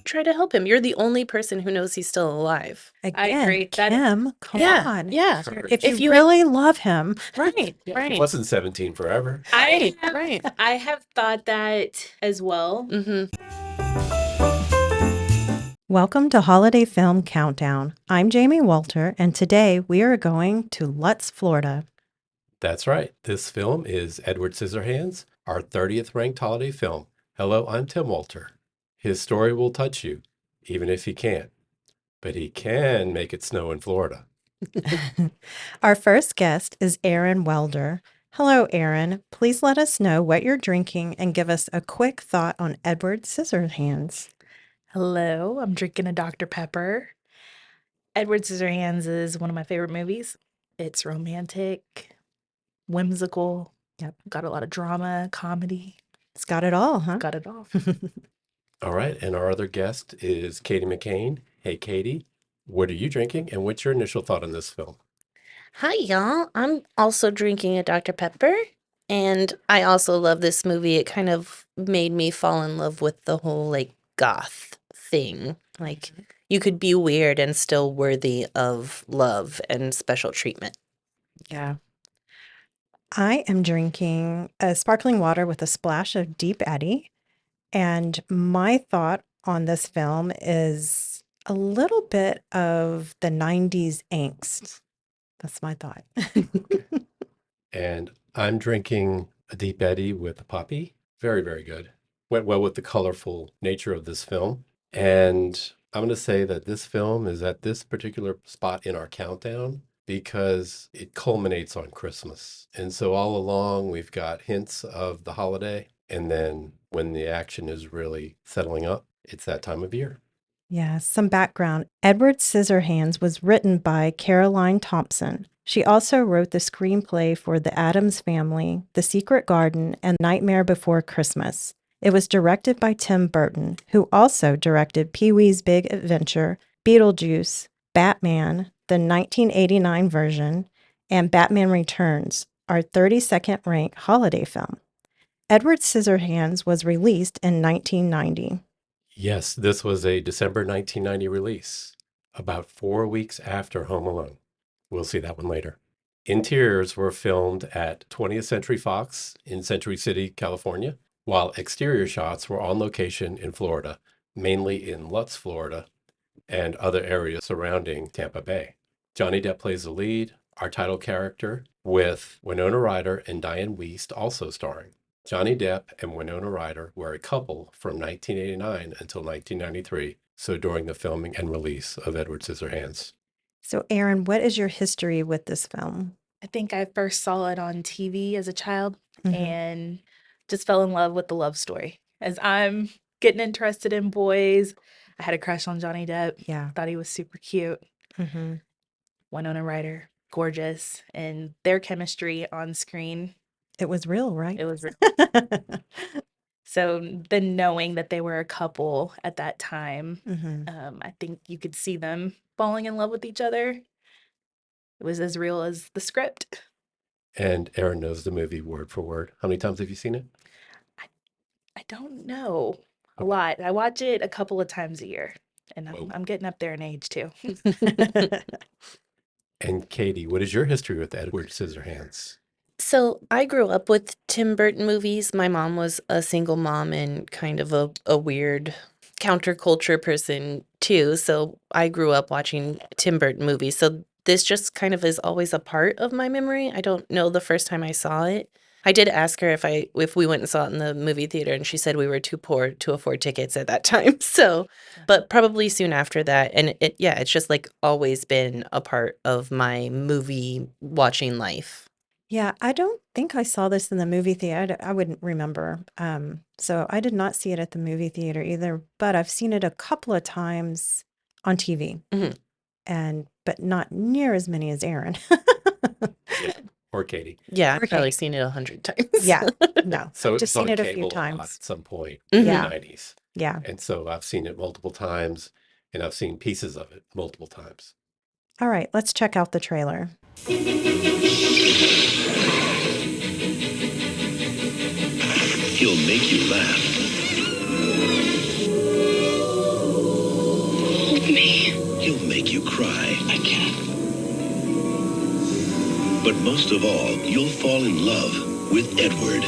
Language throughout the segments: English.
try to help him. You're the only person who knows he's still alive. Again, I agree. Kim, come on. Yeah. If you really love him. Right. He Right. wasn't 17 forever. Right. I have thought that as well. Welcome to Holiday Film Countdown. I'm Jamie Waelder, and today we are going to Lutz, Florida. That's right. This film is Edward Scissorhands, our 30th ranked holiday film. Hello, I'm Tim Waelder. His story will touch you, even if he can't. But he can make it snow in Florida. Our first guest is Erin Waelder. Hello, Erin. Please let us know what you're drinking and give us a quick thought on Edward Scissorhands. Hello, I'm drinking a Dr. Pepper. Edward Scissorhands is one of my favorite movies. It's romantic, whimsical. Yep. Got a lot of drama, comedy. It's got it all, huh? Got it all. All right. And our other guest is Katy McCain. Hey, Katy, what are you drinking? And what's your initial thought on this film? Hi, y'all. I'm also drinking a Dr. Pepper. And I also love this movie. It kind of made me fall in love with the whole, goth thing. You could be weird and still worthy of love and special treatment. Yeah. I am drinking a sparkling water with a splash of deep Eddy. And my thought on this film is a little bit of the 90s angst. That's my thought. And I'm drinking a Deep Eddy with a poppy. Very, very good. Went well with the colorful nature of this film. And I'm going to say that this film is at this particular spot in our countdown because it culminates on Christmas. And so all along, we've got hints of the holiday. And then when the action is really settling up, it's that time of year. Yeah, some background. Edward Scissorhands was written by Caroline Thompson. She also wrote the screenplay for The Addams Family, The Secret Garden, and Nightmare Before Christmas. It was directed by Tim Burton, who also directed Pee-wee's Big Adventure, Beetlejuice, Batman, the 1989 version, and Batman Returns, our 32nd ranked holiday film. Edward Scissorhands was released in 1990. Yes, this was a December 1990 release, about 4 weeks after Home Alone. We'll see that one later. Interiors were filmed at 20th Century Fox in Century City, California, while exterior shots were on location in Florida, mainly in Lutz, Florida, and other areas surrounding Tampa Bay. Johnny Depp plays the lead, our title character, with Winona Ryder and Diane Wiest also starring. Johnny Depp and Winona Ryder were a couple from 1989 until 1993, so during the filming and release of Edward Scissorhands. So, Erin, what is your history with this film? I think I first saw it on TV as a child and just fell in love with the love story. As I'm getting interested in boys, I had a crush on Johnny Depp. Yeah. Thought he was super cute. Mm-hmm. Winona Ryder, gorgeous. And their chemistry on screen, It was real, right? it was real. So then knowing that they were a couple at that time, I think you could see them falling in love with each other. It was as real as the script. And Erin knows the movie word for word. How many times have you seen it? I don't know. A Okay. lot. I watch it a couple of times a year. And Whoa. I'm getting up there in age too. And Katy, what is your history with Edward Scissorhands? So I grew up with Tim Burton movies. My mom was a single mom and kind of a weird counterculture person too. So I grew up watching Tim Burton movies. So this just kind of is always a part of my memory. I don't know the first time I saw it. I did ask her if we went and saw it in the movie theater, and she said we were too poor to afford tickets at that time. So, but probably soon after that. And it's just always been a part of my movie watching life. Yeah, I don't think I saw this in the movie theater. I wouldn't remember. So I did not see it at the movie theater either, but I've seen it a couple of times on TV, but not near as many as Erin. Yeah. Or Katy. Yeah, I've Okay. probably seen it 100 times. Yeah, no, So it just was seen on it a cable few lot times. at some point Mhm. in Yeah. the 90s. Yeah. And so I've seen it multiple times, and I've seen pieces of it multiple times. All right, let's check out the trailer. He'll make you laugh. most of all, you'll fall in love with Edward.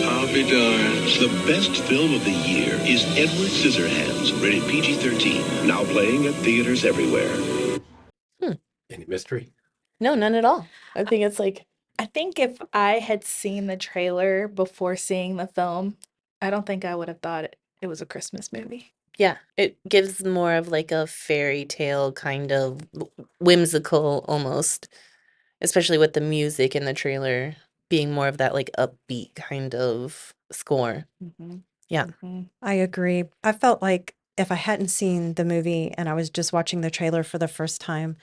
I'll be darned. The best film of the year is Edward Scissorhands, rated PG-13, now playing at theaters everywhere. Any mystery? No, none at all. I think it's like, I think if I had seen the trailer before seeing the film, I don't think I would have thought it was a Christmas movie. yeah, it gives more of like a fairy tale kind of whimsical almost, especially with the music in the trailer being more of that like upbeat kind of score. Mhm. Yeah. Mhm. I agree. I felt like if I hadn't seen the movie and I was just watching the trailer for the first time,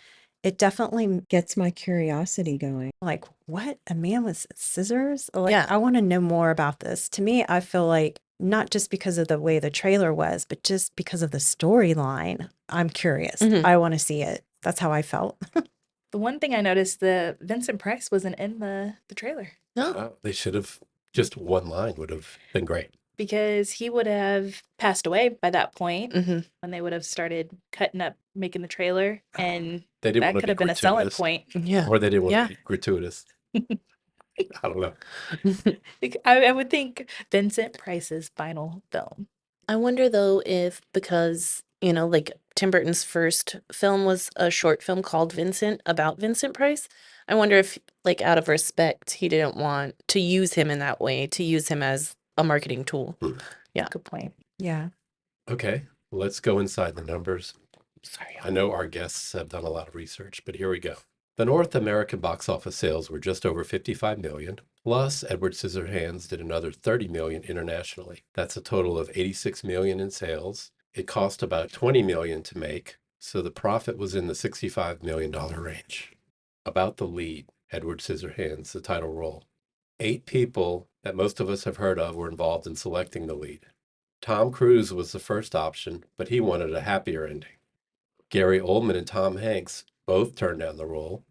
it definitely gets my curiosity going. Like, what? A man with scissors? Like, Yeah. I want to know more about this. To me, I feel like not just because of the way the trailer was, but just because of the storyline, I'm curious. Mhm. I want to see it. That's how I felt. The one thing I noticed, the Vincent Price wasn't in the trailer No. They should have, just one line would have been great. because he would have passed away by that point hmm when they would have started cutting up, making the trailer, and They didn't that want to could be have been a selling gratuitous. point. Yeah. Or they didn't want Yeah. to be gratuitous. I don't know. I would think Vincent Price's final film. I wonder though if because, like Tim Burton's first film was a short film called Vincent about Vincent Price. I wonder if like out of respect he didn't want to use him in that way, to use him as a marketing tool. Yeah. Good point. Yeah. Okay, let's go inside the numbers. Sorry. I know our guests have done a lot of research, but here we go. The North American box office sales were just over 55 million, plus Edward Scissorhands did another 30 million internationally. That's a total of 86 million in sales. It cost about 20 million to make, so the profit was in the $65 million range. About the lead, Edward Scissorhands, the title role. 8 people that most of us have heard of were involved in selecting the lead. Tom Cruise was the first option, but he wanted a happier ending. Gary Oldman and Tom Hanks both turned down the role.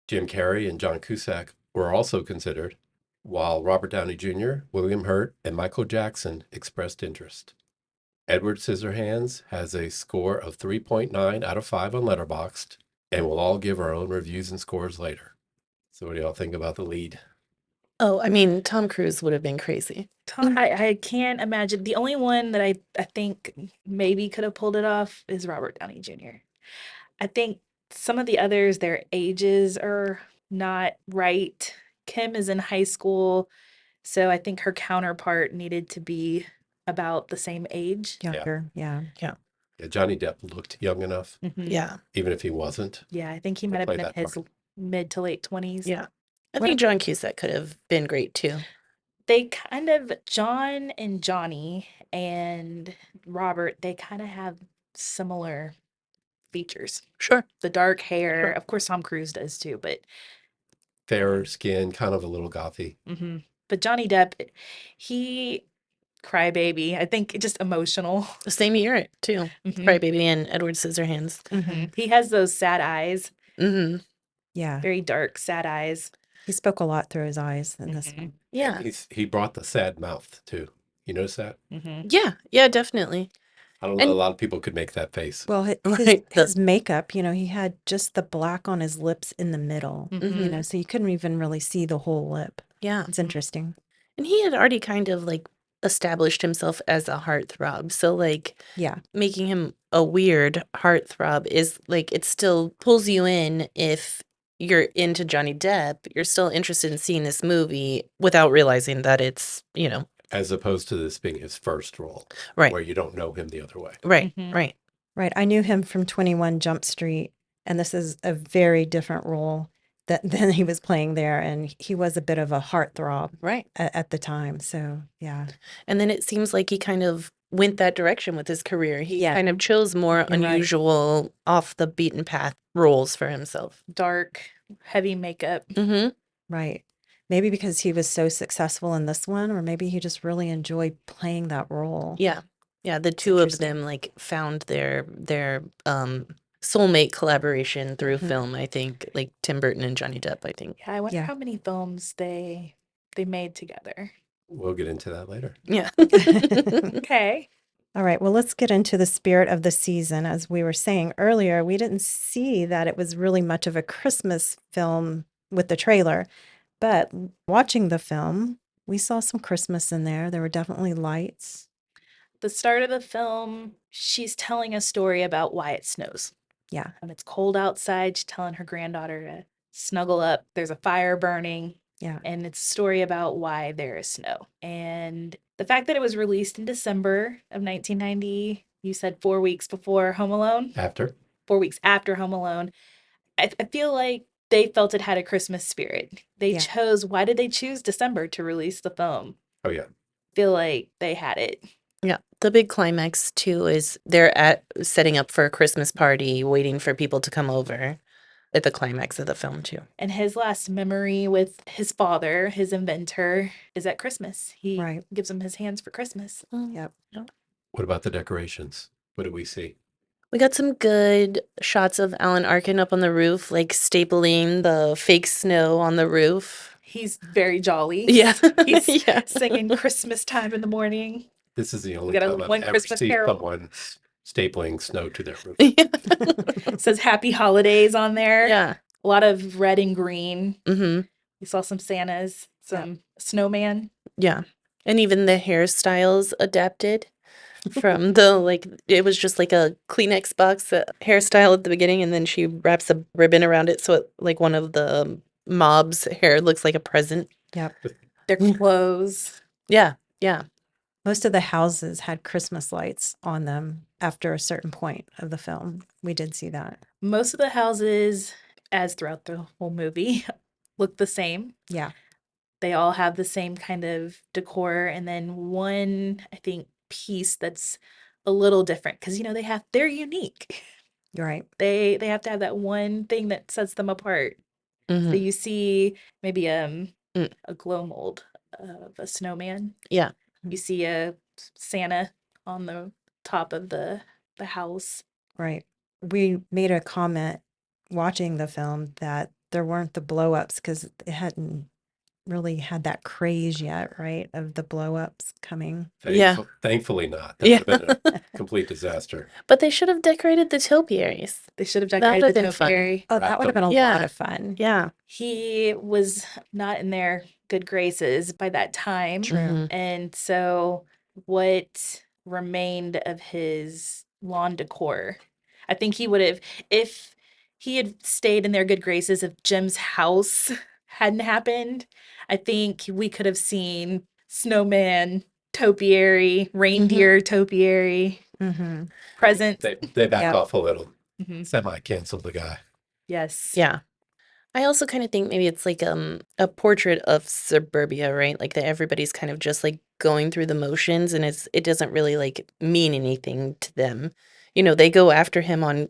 Jim Carrey and John Cusack were also considered, while Robert Downey Jr., William Hurt, and Michael Jackson expressed interest. Edward Scissorhands has a score of 3.9 out of 5 on Letterboxd, and we'll all give our own reviews and scores later. So what do y'all think about the lead? Oh, I mean, Tom Cruise would have been crazy. I can't imagine. The only one that I think maybe could have pulled it off is Robert Downey Jr. I think some of the others, their ages are not right. Kim is in high school, so I think her counterpart needed to be about the same age. Younger. Yeah. Yeah, Johnny Depp looked young enough, Mhm. Yeah. even if he wasn't. Yeah, I think he to might have play been in that his part. mid to late 20s. Yeah. I What think John Cusack could have been great too. They kind of, John and Johnny and Robert, they kind of have similar features. Sure. The dark hair, Sure. of course, Tom Cruise does too, but Fairer skin, kind of a little gothy. but Johnny Depp, he crybaby. I think just emotional. The same year too. Mhm. Crybaby and Edward Scissorhands. He has those sad eyes, Mm-hmm. Yeah. very dark, sad eyes. He spoke a lot through his eyes in this Mhm. one. Yeah. He brought the sad mouth too. You notice that? Yeah. Yeah, definitely. I don't know. And- A lot of people could make that face. Well, Right, the- his makeup, he had just the black on his lips in the middle, Mhm. so you couldn't even really see the whole lip. Yeah. It's interesting. And he had already kind of like established himself as a heartthrob. So like Yeah. making him a weird heartthrob is like it still pulls you in if you're into Johnny Depp. You're still interested in seeing this movie without realizing that it's, As opposed to this being his first role, right. where you don't know him the other way. Right. Mhm. Right. Right. I knew him from 21 Jump Street, and this is a very different role than he was playing there. And he was a bit of a heartthrob Right. at the time. So, yeah. And then it seems like he kind of went that direction with his career. He Yeah. kind of chose more You're right. unusual, off the beaten path roles for himself. Dark, heavy makeup. Mm-hmm. Right. Maybe because he was so successful in this one, or maybe he just really enjoyed playing that role. Yeah. Yeah. The two of interesting. them like found their soulmate collaboration through Mhm. film, I think, like Tim Burton and Johnny Depp, I think. Yeah, I wonder Yeah. how many films they made together. We'll get into that later. Yeah. Okay. All right, well, let's get into the spirit of the season. As we were saying earlier, we didn't see that it was really much of a Christmas film with the trailer, but watching the film, we saw some Christmas in there. There were definitely lights. The start of the film, she's telling a story about why it snows. Yeah, It's cold outside. She's telling her granddaughter to snuggle up. There's a fire burning. yeah, And it's a story about why there is snow. And the fact that it was released in December of 1990, you said 4 weeks before Home Alone, After? 4 weeks after Home Alone, I feel like they felt it had a Christmas spirit. They Yeah. chose, why did they choose December to release the film? Oh, yeah. Feel like they had it. Yeah. The big climax too is they're at setting up for a Christmas party, waiting for people to come over at the climax of the film too. And his last memory with his father, his inventor, is at Christmas. He Right. gives him his hands for Christmas. Yep. What about the decorations? What did we see? We got some good shots of Alan Arkin up on the roof, like stapling the fake snow on the roof. He's very jolly. Yeah. He's Yeah. singing Christmas time in the morning. This is the only got a time I've one ever Christmas seen Carol. someone stapling snow to their roof. It says Happy Holidays on there. Yeah. A lot of red and green. Mm-hmm. We saw some Santas, some snowman. Yeah. And even the hairstyles adapted from it was just like a Kleenex box hairstyle at the beginning, and then she wraps a ribbon around it so it, like one of the mob's hair looks like a present. Yep. Their clothes. Yeah. Yeah. Most of the houses had Christmas lights on them after a certain point of the film. We did see that. Most of the houses, as throughout the whole movie, look the same. Yeah. They all have the same kind of decor, and then one, I think, piece that's a little different because they're unique. You're right. They have to have that one thing that sets them apart. So Mhm. you see maybe Mm. a glow mold of a snowman. Yeah. You see a Santa on the top of the house. Right. We made a comment watching the film that there weren't the blow ups because it hadn't really had that craze yet, right? Of the blow ups coming. Yeah. Thankfully not. That Yeah. would have been a complete disaster. But they should have decorated the topiaries. They should have That decorated would've the been fun. topiary. Oh, that Wrapped would have been a Yeah. lot of fun. Yeah. He was not in their good graces by that time. True. Mhm. And so what remained of his lawn decor, I think he would have, if he had stayed in their good graces, if Jim's house hadn't happened, I think we could have seen snowman, topiary, reindeer topiary, Mm-hmm. presents. They backed Yep. off a little. Mhm. Semi-canceled the guy. Yes. Yeah. I also kind of think maybe it's like a portrait of suburbia, right? Like that everybody's kind of just like going through the motions, and it doesn't really like mean anything to them. They go after him on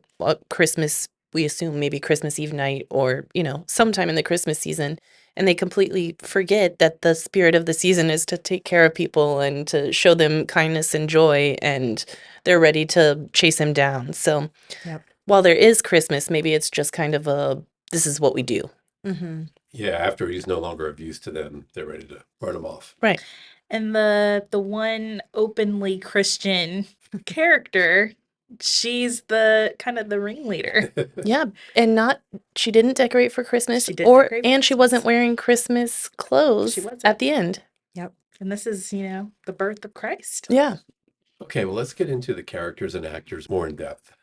Christmas, we assume maybe Christmas Eve night or, sometime in the Christmas season, and they completely forget that the spirit of the season is to take care of people and to show them kindness and joy, and they're ready to chase him down. So Yep. while there is Christmas, maybe it's just kind of this is what we do. Mm-hmm. Yeah, after he's no longer of use to them, they're ready to run him off. Right. And the one openly Christian character, she's the kind of the ringleader. Yeah. And she didn't decorate for Christmas She didn't decorate for and she wasn't wearing Christmas clothes She wasn't. at the end. Yep. And this is, the birth of Christ. Yeah. Okay, well, let's get into the characters and actors more in depth.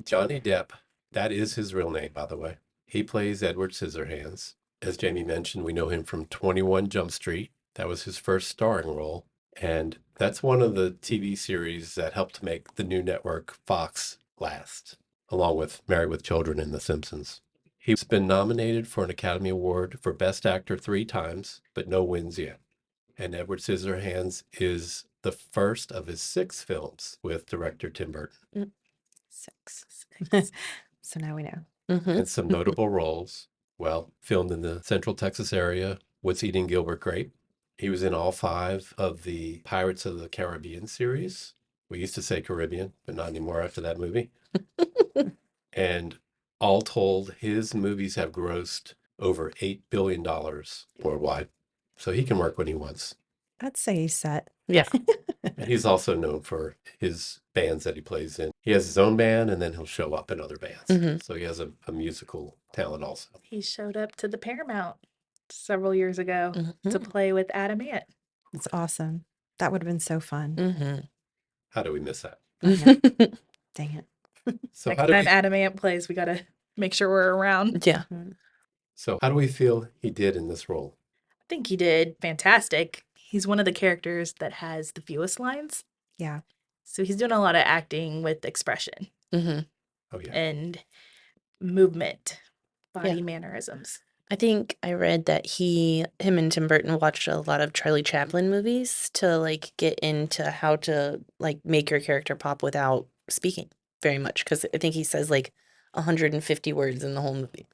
Johnny Depp, that is his real name, by the way. He plays Edward Scissorhands. As Jamie mentioned, we know him from 21 Jump Street. That was his first starring role. And that's one of the TV series that helped make the new network Fox last, along with Married with Children and The Simpsons. He's been nominated for an Academy Award for Best Actor 3 times, but no wins yet. And Edward Scissorhands is the first of his 6 films with director Tim Burton. 6. So now we know. Mm-hmm. And some notable roles. Well, filmed in the Central Texas area, What's Eating Gilbert Grape. He was in all 5 of the Pirates of the Caribbean series. We used to say Caribbean, but not anymore after that movie. And all told, his movies have grossed over $8 billion worldwide. So he can work when he wants. I'd say he's set. Yeah. And he's also known for his bands that he plays in. He has his own band, and then he'll show up in other bands. Mhm. So he has a musical talent also. He showed up to the Paramount several years ago to Mhm. play with Adam Ant. It's awesome. That would have been so fun. Mhm. How do we miss that? I know. Dang it. So Next how do time we, Adam Ant plays, we gotta make sure we're around. Yeah. Mhm. so how do we feel he did in this role? I think he did fantastic. He's one of the characters that has the fewest lines. Yeah. So he's doing a lot of acting with expression Mhm. Oh yeah. and movement, body Yeah. mannerisms. I think I read that him and Tim Burton watched a lot of Charlie Chaplin movies to like get into how to like make your character pop without speaking very much because I think he says like 150 words in the whole movie.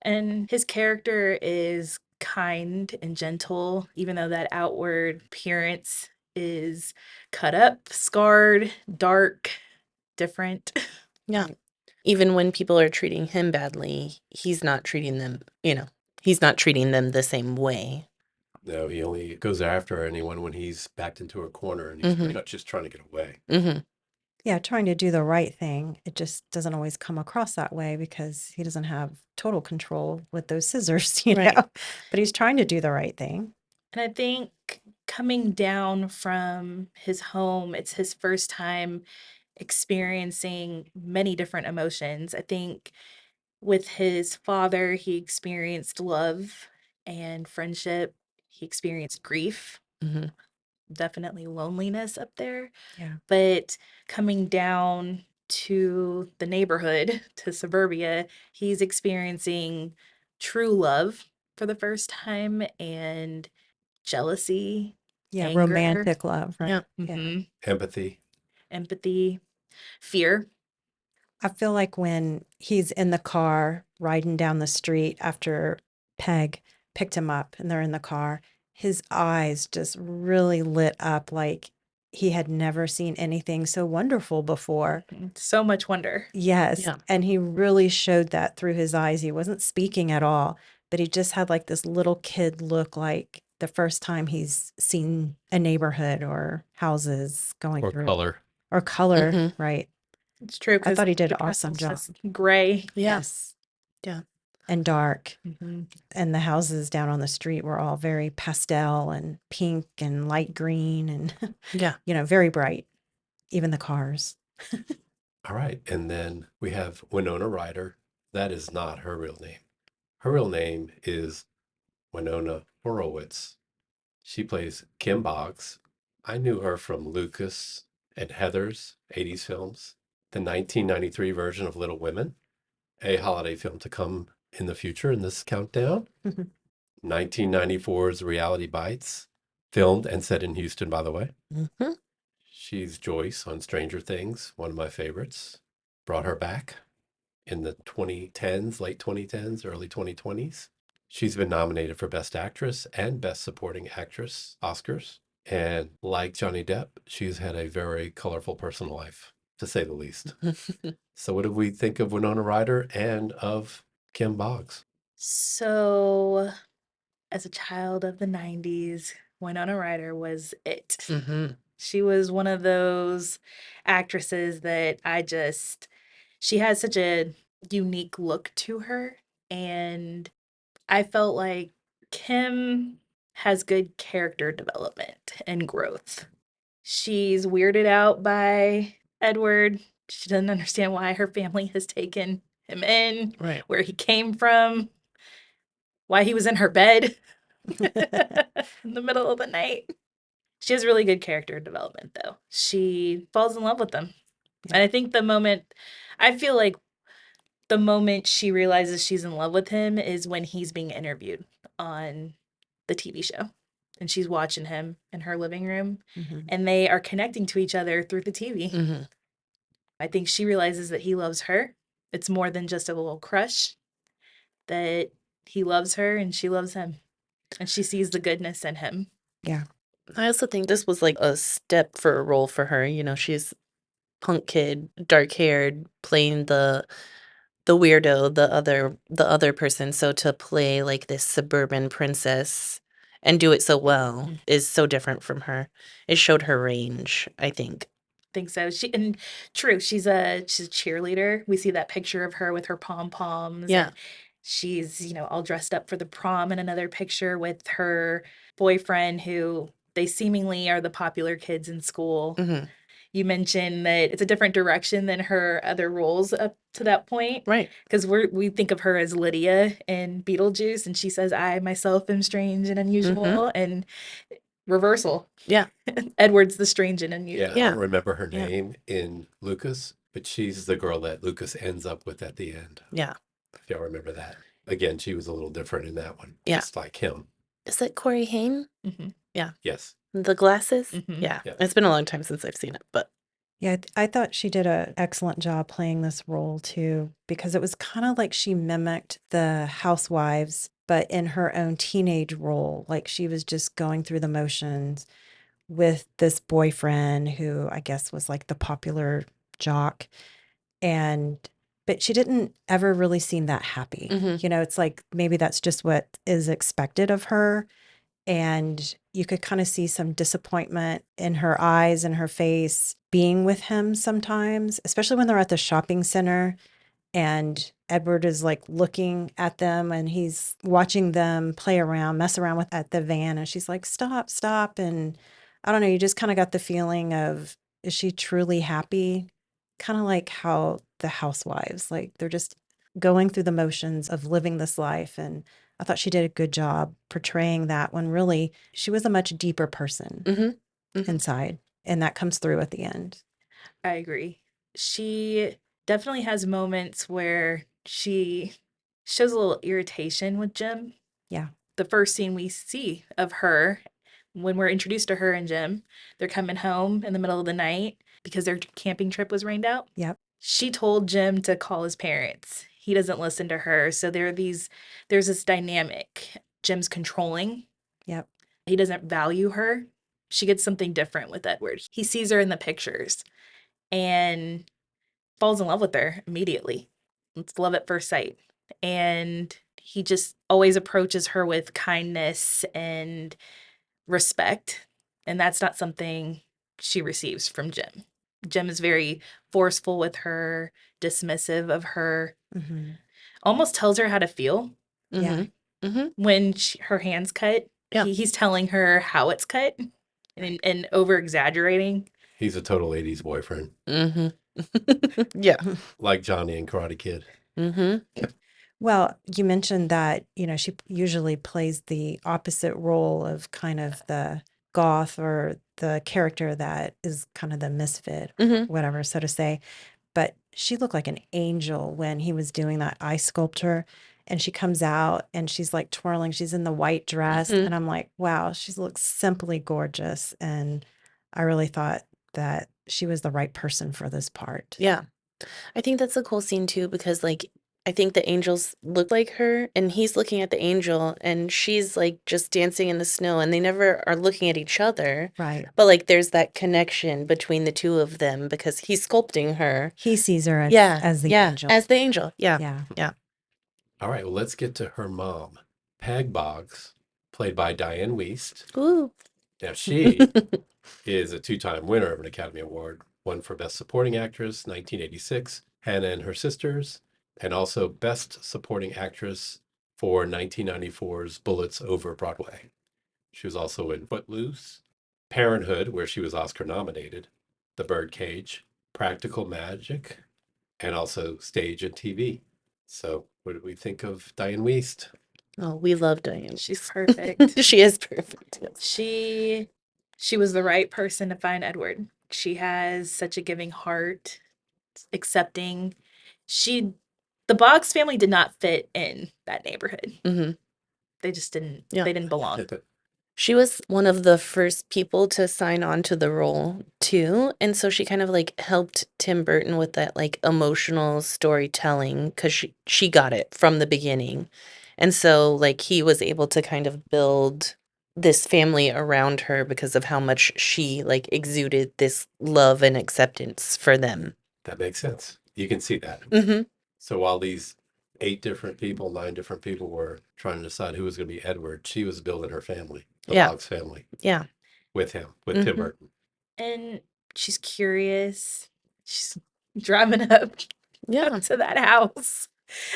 And his character is kind and gentle, even though that outward appearance is cut up, scarred, dark, different. Yeah. Even when people are treating him badly, he's not treating them, he's not treating them the same way. No, he only goes after anyone when he's backed into a corner and he's pretty much just trying to get away. Mhm. Yeah, trying to do the right thing. It just doesn't always come across that way because he doesn't have total control with those scissors, Right. But he's trying to do the right thing. And I think coming down from his home, it's his first time experiencing many different emotions. I think with his father, he experienced love and friendship. He experienced grief, Mhm. definitely loneliness up there. Yeah. But coming down to the neighborhood, to suburbia, he's experiencing true love for the first time and jealousy, Yeah, anger, romantic love, right? Yeah. Yeah. mhm, Empathy. empathy, fear. I feel like when he's in the car riding down the street after Peg picked him up and they're in the car, his eyes just really lit up like he had never seen anything so wonderful before. So much wonder. Yes. Yeah. And he really showed that through his eyes. He wasn't speaking at all, but he just had like this little kid look like the first time he's seen a neighborhood or houses going Or through color. or color, Mhm. right? It's true I because thought he did an awesome job. just gray. Yeah. Yes. Yeah. And dark. Mhm. And the houses down on the street were all very pastel and pink and light green and, Yeah. very bright. Even the cars. All right. And then we have Winona Ryder. That is not her real name. Her real name is Winona Horowitz. She plays Kim Boggs. I knew her from Lucas and Heather's 80s films, the 1993 version of Little Women, a holiday film to come in the future in this countdown. 1994's Reality Bites, filmed and set in Houston, by the way. Mhm. She's Joyce on Stranger Things, one of my favorites. Brought her back in the 2010s, late 2010s, early 2020s. She's been nominated for Best Actress and Best Supporting Actress Oscars. And like Johnny Depp, she's had a very colorful personal life, to say the least. So what do we think of Winona Ryder and of Kim Boggs? So, as a child of the 90s, Winona Ryder was it. Mhm. She was one of those actresses that she has such a unique look to her. And I felt like Kim has good character development and growth. She's weirded out by Edward. She doesn't understand why her family has taken him in, Right. where he came from, why he was in her bed in the middle of the night. She has really good character development, though. She falls in love with him. And I think I feel like the moment she realizes she's in love with him is when he's being interviewed on the TV show. And she's watching him in her living room, Mhm. and they are connecting to each other through the TV. Mhm. I think she realizes that he loves her. It's more than just a little crush, that he loves her and she loves him. And she sees the goodness in him. Yeah. I also think this was like a step for a role for her. She's punk kid, dark haired, playing the weirdo, the other person. So to play like this suburban princess and do it so well is so different from her. It showed her range, I think. Think so. True, she's a cheerleader. We see that picture of her with her pom poms, Yeah. and she's all dressed up for the prom. In another picture with her boyfriend, who they seemingly are the popular kids in school. Hmm. You mentioned that it's a different direction than her other roles up to that point, Right. because we think of her as Lydia in Beetlejuice, and she says, "I myself am strange and unusual," and reversal. Yeah. Edward's the strange and Yeah, unusual. I Yeah. don't remember her Yeah. name in Lucas, but she's the girl that Lucas ends up with at the end. Yeah. If y'all remember that. Again, she was a little different in that one, Yeah. just like him. Is that Corey Haim? Mhm. Yes. The glasses? Mhm. Yeah. Yeah. It's been a long time since I've seen it, but Yeah, I thought she did an excellent job playing this role too, because it was kind of like she mimicked the housewives, but in her own teenage role. Like she was just going through the motions with this boyfriend who I guess was like the popular jock. But she didn't ever really seem that happy. Mhm. It's like maybe that's just what is expected of her. And you could kind of see some disappointment in her eyes and her face being with him sometimes, especially when they're at the shopping center and Edward is like looking at them and he's watching them play around, mess around with at the van. And she's like, stop, stop. And I don't know, you just kind of got the feeling of, is she truly happy? Kind of like how the housewives, like they're just going through the motions of living this life. And I thought she did a good job portraying that when really she was a much deeper person Mhm. inside. And that comes through at the end. I agree. She definitely has moments where she shows a little irritation with Jim. Yeah. The first scene we see of her, when we're introduced to her and Jim, they're coming home in the middle of the night because their camping trip was rained out. Yep. She told Jim to call his parents. He doesn't listen to her. So there's this dynamic. Jim's controlling. Yep. He doesn't value her. She gets something different with Edward. He sees her in the pictures and falls in love with her immediately. It's love at first sight. And he just always approaches her with kindness and respect. And that's not something she receives from Jim. Jim is very forceful with her, dismissive of her, Mm-hmm. almost tells her how to feel. Yeah. Mhm. When her hand's cut, Yeah. he's telling her how it's cut and over exaggerating. He's a total 80s boyfriend, Mhm. Yeah. like Johnny in Karate Kid. Mhm. Well, you mentioned that, she usually plays the opposite role of kind of the goth or the character that is kind of the misfit, Mhm. whatever, so to say. But she looked like an angel when he was doing that ice sculpture. And she comes out and she's like twirling. She's in the white dress. Mhm. And I'm like, wow, she looks simply gorgeous. And I really thought that she was the right person for this part. Yeah. I think that's a cool scene too because I think the angels look like her and he's looking at the angel and she's like just dancing in the snow and they never are looking at each other. Right. But there's that connection between the two of them because he's sculpting her. He sees her as, Yeah. as the Yeah. angel. As the angel. Yeah. Yeah. Yeah. All right, well, let's get to her mom, Peg Boggs, played by Diane Wiest. Ooh. Now, she is a two-time winner of an Academy Award, one for Best Supporting Actress, 1986, Hannah and Her Sisters, and also Best Supporting Actress for 1994's Bullets Over Broadway. She was also in Footloose, Parenthood, where she was Oscar nominated, The Birdcage, Practical Magic, and also stage and TV. So, what did we think of Diane Wiest? Oh, we love Diane. She's perfect. She is perfect. Yes. She was the right person to find Edward. She has such a giving heart, accepting. The Boggs family did not fit in that neighborhood. Hmm. They just didn't. Yeah. They didn't belong. She was one of the first people to sign on to the role too. And so she kind of helped Tim Burton with that emotional storytelling because she got it from the beginning. And so he was able to kind of build this family around her because of how much she exuded this love and acceptance for them. That makes sense. You can see that. Mm-hmm. So while these 8 different people, 9 different people were trying to decide who was going to be Edward. She was building her family, the Yeah. Boggs family, Yeah. with him, with Tim Mhm. Burton. And she's curious. She's driving up Yeah. to that house,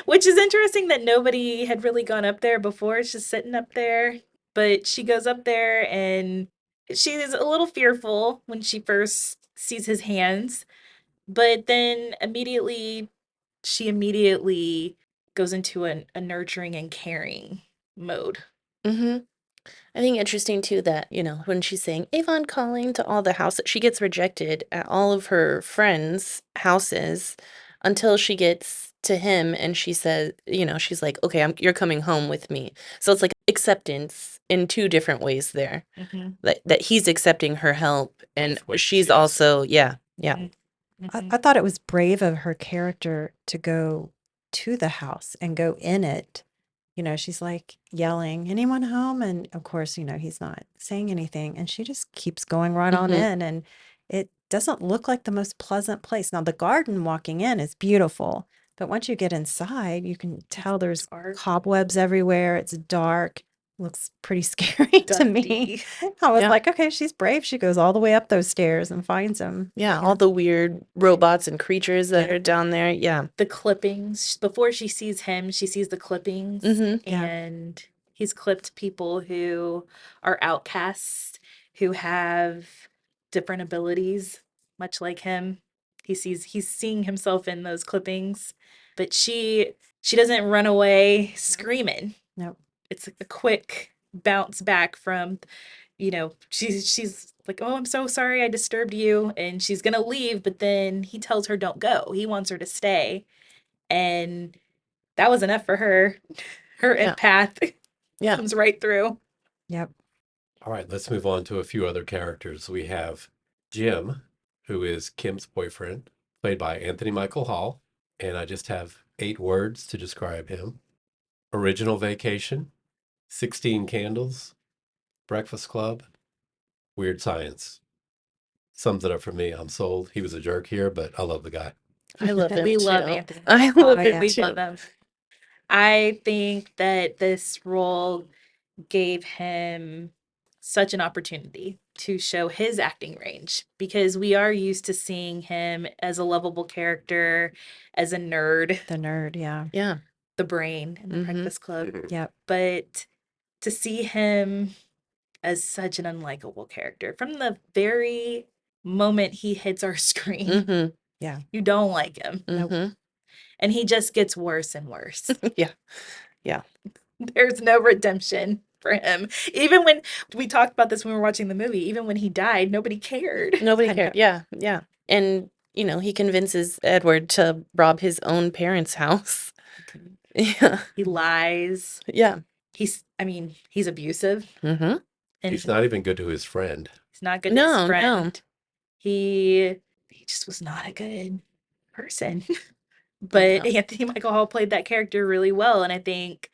which is interesting that nobody had really gone up there before. It's just sitting up there. But she goes up there and she is a little fearful when she first sees his hands. But then she immediately goes into a nurturing and caring mode. Mhm. I think interesting too that, when she's saying Avon calling to all the houses, she gets rejected at all of her friends' houses until she gets to him and she says, she's like, okay, you're coming home with me. So it's like acceptance in two different ways there. Mm-hmm. That he's accepting her help and Both ways, she's yes. also, yeah. I thought it was brave of her character to go to the house and go in it. She's like yelling, anyone home? And of course, he's not saying anything. And she just keeps going right on Mhm. in. And it doesn't look like the most pleasant place. Now, the garden walking in is beautiful. But once you get inside, you can tell there's dark. cobwebs everywhere. It's dark. Looks pretty scary to me. Dusty. I was Yeah. like, okay, she's brave. She goes all the way up those stairs and finds him. Yeah, all the weird robots and creatures that Yeah. are down there. Yeah. The clippings. Before she sees him, she sees the clippings, Mhm. Yeah. and he's clipped people who are outcasts, who have different abilities, much like him. He's seeing himself in those clippings, but she doesn't run away screaming. Nope. It's a quick bounce back from, she's like, oh, I'm so sorry I disturbed you, and she's gonna leave, but then he tells her don't go. He wants her to stay, and that was enough for her. Her Yeah. empath Yeah. comes right through. Yep. All right, let's move on to a few other characters. We have Jim, who is Kim's boyfriend, played by Anthony Michael Hall. And I just have 8 words to describe him: Original Vacation, 16 Candles, Breakfast Club, Weird Science. Sums it up for me. I'm sold. He was a jerk here, but I love the guy. I love him We love too. Anthony. I love Oh, him yeah. We too. love him. I think that this role gave him such an opportunity to show his acting range, because we are used to seeing him as a lovable character, as a nerd, The nerd. Yeah. Yeah. the brain in the Mhm. Breakfast Club. Yep. But to see him as such an unlikable character from the very moment he hits our screen, Mhm. Yeah. you don't like him. Nope. Mhm. And he just gets worse and worse. Yeah. There's no redemption for him. Even when we talked about this when we were watching the movie, even when he died, nobody cared. Nobody I cared. know. Yeah. Yeah. And, he convinces Edward to rob his own parents' house. Yeah. He lies. Yeah. He's abusive, Mhm. and He's not even good to his friend. he's not good to his No, no. friend. He just was not a good person. But No. Anthony Michael Hall played that character really well, and I think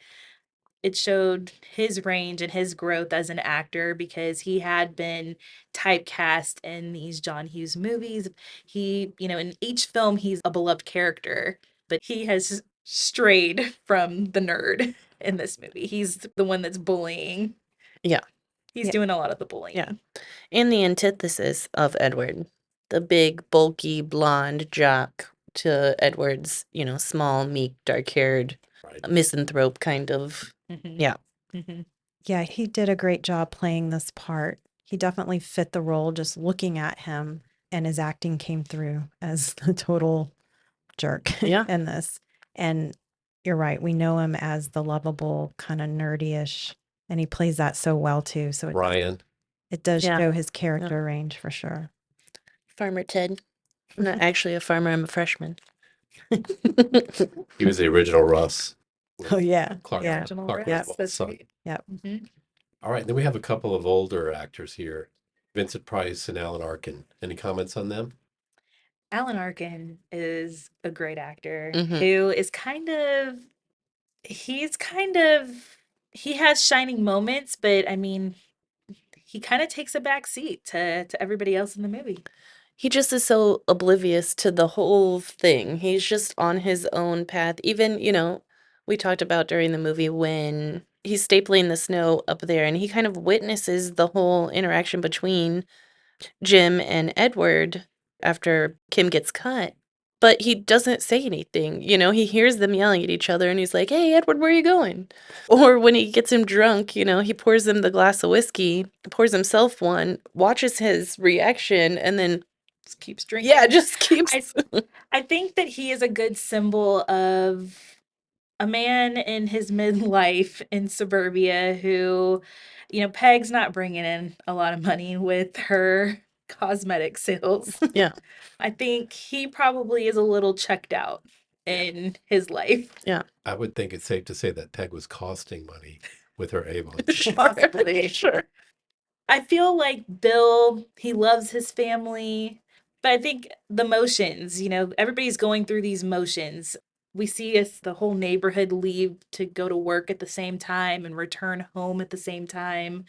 it showed his range and his growth as an actor, because he had been typecast in these John Hughes movies. He, in each film, he's a beloved character, but he has strayed from the nerd in this movie. He's the one that's bullying. Yeah. He's Yeah. doing a lot of the bullying. Yeah. And the antithesis of Edward, the big, bulky, blonde jock to Edward's, small, meek, dark-haired Right. misanthrope kind of. Mhm. Yeah. Mhm. Yeah, he did a great job playing this part. He definitely fit the role just looking at him, and his acting came through as the total jerk Yeah. in this. And you're right, we know him as the lovable, kind of nerdy-ish, and he plays that so well too. So Ryan. it does Yeah. show his character range for sure. Farmer Ted. I'm not actually a farmer, I'm a freshman. He was the original Russ. with Oh yeah. Clark, Yeah. Original Clark Russ, Griswold's that's son. right. Yep. Mhm. All right, then we have a couple of older actors here, Vincent Price and Alan Arkin. Any comments on them? Alan Arkin is a great actor Mhm. who is he has shining moments, but he kind of takes a back seat to everybody else in the movie. He just is so oblivious to the whole thing. He's just on his own path. Even, we talked about during the movie when he's stapling the snow up there and he kind of witnesses the whole interaction between Jim and Edward after Kim gets cut. But he doesn't say anything. He hears them yelling at each other and he's like, "Hey, Edward, where are you going?" Or when he gets him drunk, he pours him the glass of whiskey, pours himself one, watches his reaction, and then, Just keeps drinking. yeah, just keeps. I think that he is a good symbol of a man in his midlife in suburbia who, Peg's not bringing in a lot of money with her cosmetic sales. Yeah. I think he probably is a little checked out in his life. Yeah. I would think it's safe to say that Peg was costing money with her Avon. Sure. Possibly. Sure. I feel like Bill, he loves his family, but I think the motions, everybody's going through these motions. We see the whole neighborhood leave to go to work at the same time and return home at the same time.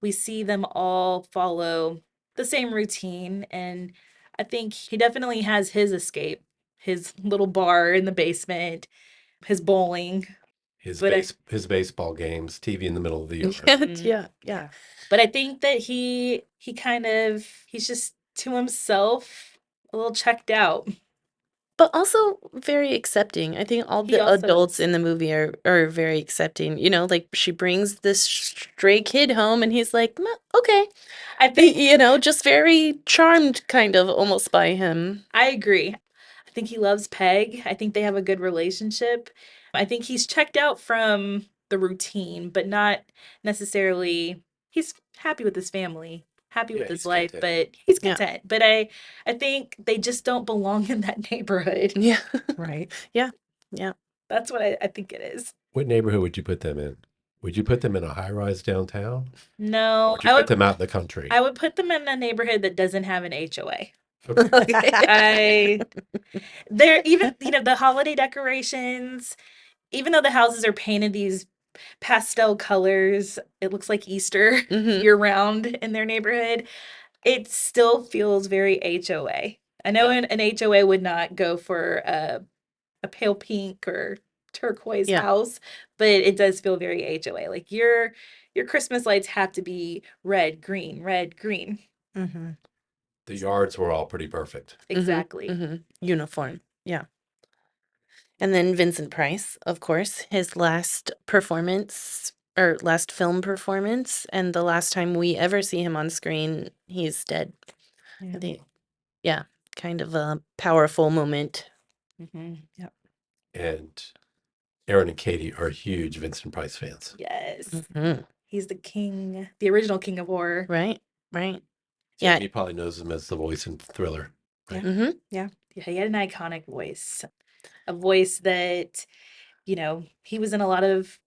We see them all follow the same routine, and I think he definitely has his escape, his little bar in the basement, his bowling. His But his baseball games, TV in the middle of the yard. Yeah. But I think that he's just to himself, a little checked out. But also very accepting. I think all He the also adults is. in the movie are very accepting. Like she brings this stray kid home and he's like, okay. I think Just very charmed kind of almost by him. I agree. I think he loves Peg. I think they have a good relationship. I think he's checked out from the routine, but not necessarily he's happy with his family, happy with his he's life, content. but he's Yeah. content. But I think they just don't belong in that neighborhood. Yeah. Right. Yeah. That's what I think it is. What neighborhood would you put them in? Would you put them in a high-rise downtown? Or No, would you put them out in the country? I would put them in a neighborhood that doesn't have an HOA. Okay. They're even, the holiday decorations, even though the houses are painted these pastel colors, it looks like Easter Mhm. year round in their neighborhood. It still feels very HOA. I know an HOA would not go for a pale pink or turquoise Yeah. house, but it does feel very HOA. Like your Christmas lights have to be red, green, red, green. Mm-hmm. The yards were all pretty perfect. Exactly. Mhm. Uniform. Yeah. And then Vincent Price, of course, his last performance or last film performance, and the last time we ever see him on screen, he's dead. Yeah. I think, yeah, kind of a powerful moment. Mm-hmm. Yep. And Erin and Katy are huge Vincent Price fans. Yes. Mhm. He's the king, the original king of horror. Right. Yeah. Jamie probably knows him as the voice in Thriller. Right? Mm-hmm. Yeah, he had an iconic voice. A voice that, he was in a lot of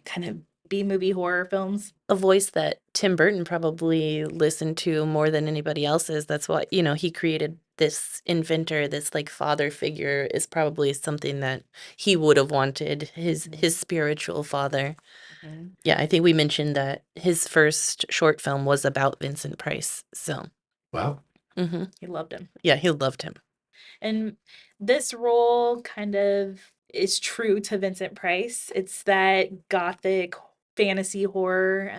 kind of B-movie horror films. A voice that Tim Burton probably listened to more than anybody else's. That's why, he created this inventor, this like father figure is probably something that he would have wanted, his spiritual father. Mm-hmm. Yeah, I think we mentioned that his first short film was about Vincent Price. So, Wow. He loved him. Yeah, he loved him. And this role kind of is true to Vincent Price. It's that gothic fantasy horror.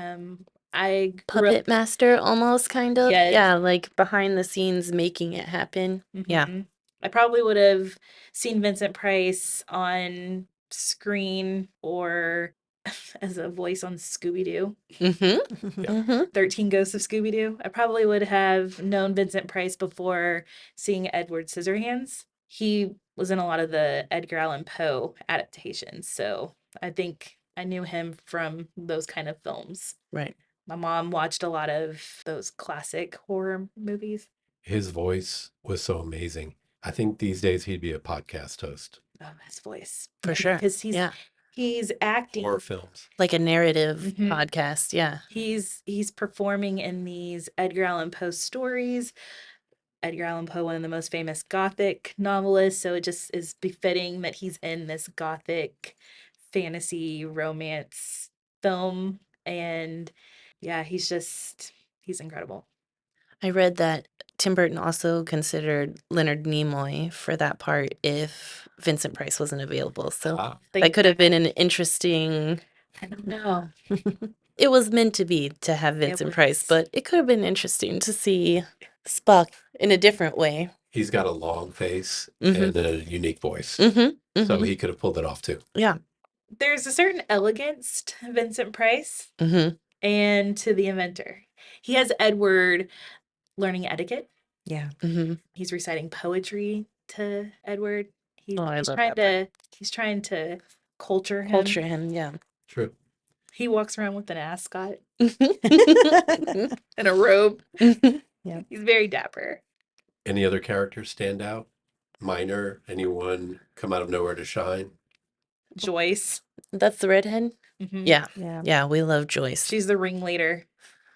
I grew Puppet up. master almost kind of. Yes. Yeah, like behind the scenes making it happen. Yeah. Mhm. I probably would have seen Vincent Price on screen or as a voice on Scooby-Doo, Mm-hmm. Yeah. Mm-hmm. 13 Ghosts of Scooby-Doo. I probably would have known Vincent Price before seeing Edward Scissorhands. He was in a lot of the Edgar Allan Poe adaptations, so I think I knew him from those kind of films. Right. My mom watched a lot of those classic horror movies. His voice was so amazing. I think these days he'd be a podcast host. Oh, his voice. For sure. Because he's acting. Horror films. Like a narrative Mhm. podcast. Yeah. He's performing in these Edgar Allan Poe stories. Edgar Allan Poe, one of the most famous Gothic novelists, so it just is befitting that he's in this Gothic fantasy romance film. And yeah, he's incredible. I read that Tim Burton also considered Leonard Nimoy for that part if Vincent Price wasn't available. So Ah, that could have been an interesting. I don't know. It was meant to be to have Vincent Price, but it could have been interesting to see Spock in a different way. he's got a long face Mhm. and a unique voice. Mm-hmm. So he could have pulled it off too. Yeah. There's a certain elegance to Vincent Price Mm-hmm. and to the inventor. He has Edward learning etiquette. Yeah. Mm-hmm. He's reciting poetry to Edward. Oh, I he's love trying that he's trying to culture him. Culture him, yeah. True. He walks around with an ascot Mm-hmm. and a robe. Yeah. He's very dapper. Any other characters stand out? Minor? Anyone come out of nowhere to shine? Joyce. That's the redhead? Mhm. Yeah. Yeah. Yeah, we love Joyce. She's the ringleader.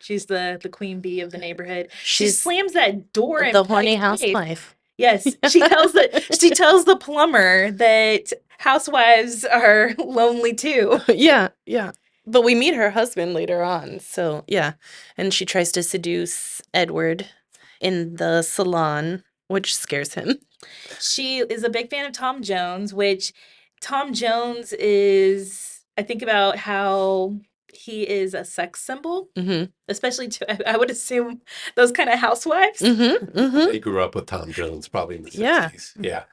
She's the queen bee of the neighborhood. She She's slams that door in the horny Peg's face. housewife. Yes, she tells the plumber that housewives are lonely too. Yeah, yeah. But we meet her husband later on. So, yeah. And she tries to seduce Edward in the salon, which scares him. She is a big fan of Tom Jones, which Tom Jones is, I think about how he is a sex symbol, Mm-hmm. especially to, I would assume, those kind of housewives. Mm-hmm. Mm-hmm. They grew up with Tom Jones probably in the Yeah. 60s. Yeah.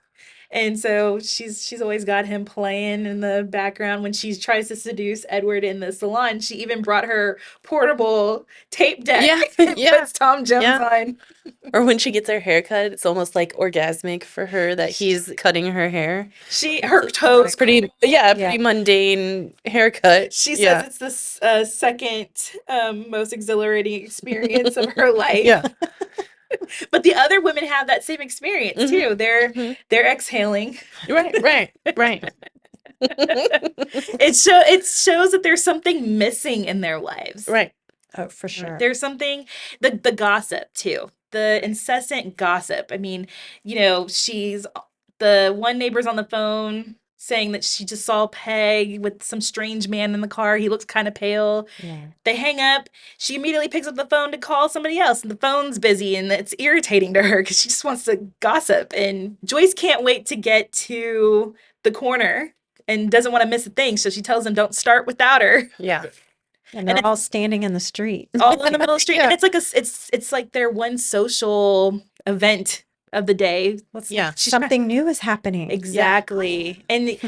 And so she's always got him playing in the background when she tries to seduce Edward in the salon. She even brought her portable tape deck Yeah, and yeah, puts Tom Jones yeah. on. Or when she gets her hair cut, it's almost like orgasmic for her that he's cutting her hair. Her toes It's pretty, pretty mundane haircut. She says Yeah. it's the second most exhilarating experience of her life. Yeah. But the other women have that same experience Mhm, too. They're mhm. they're exhaling. Right, right, right. It shows that there's something missing in their lives. Right. Oh, for sure. There's something, the gossip too, the incessant gossip. I mean, she's the one neighbor's on the phone saying that she just saw Peg with some strange man in the car. He looks kind of pale. Yeah. They hang up. She immediately picks up the phone to call somebody else, and the phone's busy, and it's irritating to her because she just wants to gossip. And Joyce can't wait to get to the corner and doesn't want to miss a thing, so she tells him don't start without her. Yeah. And they're And all standing in the street. All in the middle of the street, Yeah. and it's like it's like their one social event of the day. Yeah. Something new is happening. Exactly. And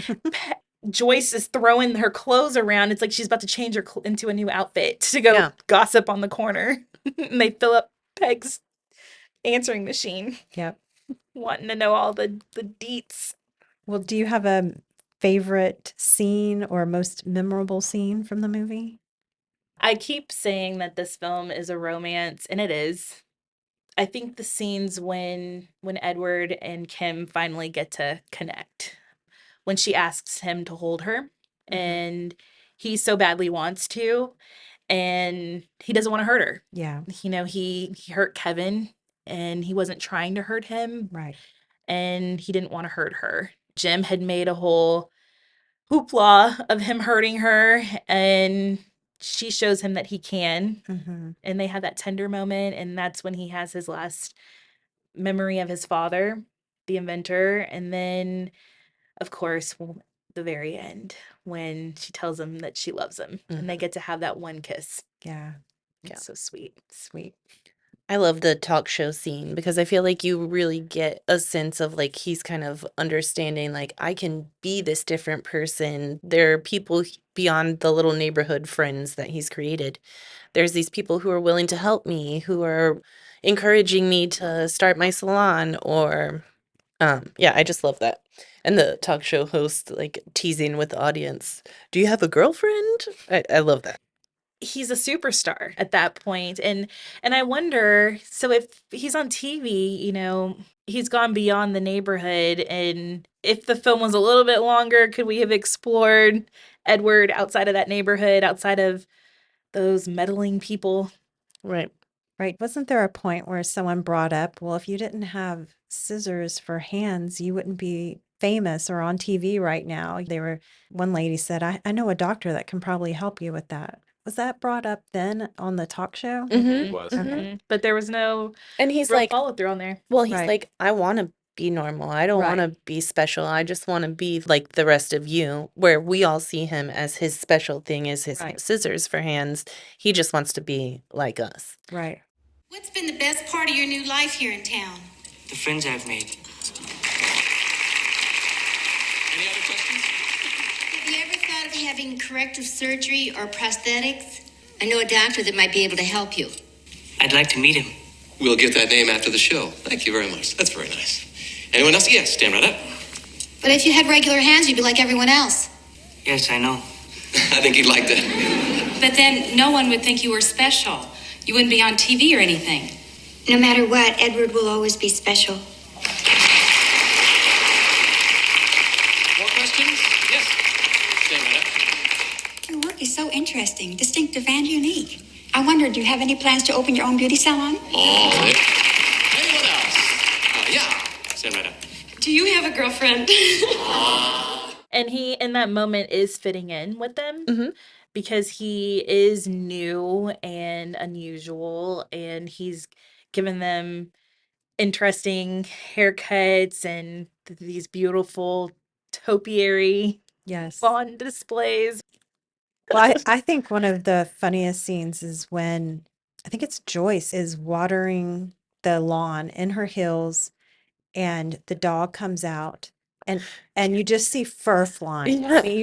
Joyce is throwing her clothes around. It's like she's about to change her into a new outfit to go Yeah. gossip on the corner. And they fill up Peg's answering machine, Yep. wanting to know all the deets. Well, do you have a favorite scene or most memorable scene from the movie? I keep saying that this film is a romance, and it is. I think the scenes when Edward and Kim finally get to connect, when she asks him to hold her, and he so badly wants to, and he doesn't want to hurt her. Yeah. He hurt Kevin, and he wasn't trying to hurt him, Right. and he didn't want to hurt her. Jim had made a whole hoopla of him hurting her, and she shows him that he can. Mm-hmm. And they have that tender moment, and that's when he has his last memory of his father, the inventor. And then, of course, the very end, when she tells him that she loves him, and they get to have that one kiss. Yeah. It's so sweet. Sweet. I love the talk show scene because I feel like you really get a sense of like he's kind of understanding like I can be this different person. There are people beyond the little neighborhood friends that he's created. There's these people who are willing to help me, who are encouraging me to start my salon or yeah, I just love that. And the talk show host like teasing with the audience. Do you have a girlfriend? I love that. He's a superstar at that point, and I wonder, so if he's on TV, he's gone beyond the neighborhood, and if the film was a little bit longer, could we have explored Edward outside of that neighborhood, outside of those meddling people? Right. Right. Wasn't there a point where someone brought up, well, if you didn't have scissors for hands, you wouldn't be famous or on TV right now? One lady said, I know a doctor that can probably help you with that. Was that brought up then on the talk show? Mhm. It was. Mhm. Mhm. But there was no And he's real like, follow through on there. well, he's Right. like, I want to be normal. I don't want Right. to be special. I just want to be like the rest of you, where we all see him as his special thing is his Right. scissors for hands. He just wants to be like us. Right. What's been the best part of your new life here in town? The friends I've made. Any other questions? Have you ever thought of having corrective surgery or prosthetics? I know a doctor that might be able to help you. I'd like to meet him. We'll get that name after the show. Thank you very much. That's very nice. Anyone else? Yes, stand right up. But if you had regular hands, you'd be like everyone else. Yes, I know. I think he'd like that. But then no one would think you were special. You wouldn't be on TV or anything. No matter what, Edward will always be special. More questions? Yes. Stand right up. Your work is so interesting, distinctive, and unique. I wondered, do you have any plans to open your own beauty salon? Oh, there. Anyone else? Yeah. Stand right up. Do you have a girlfriend? And he, in that moment, is fitting in with them Mhm. because he is new and unusual, and he's given them interesting haircuts and these beautiful topiary Yes. fawn displays. Well, I think one of the funniest scenes is when I think it's Joyce is watering the lawn in her heels and the dog comes out and you just see fur flying. Yeah. I mean,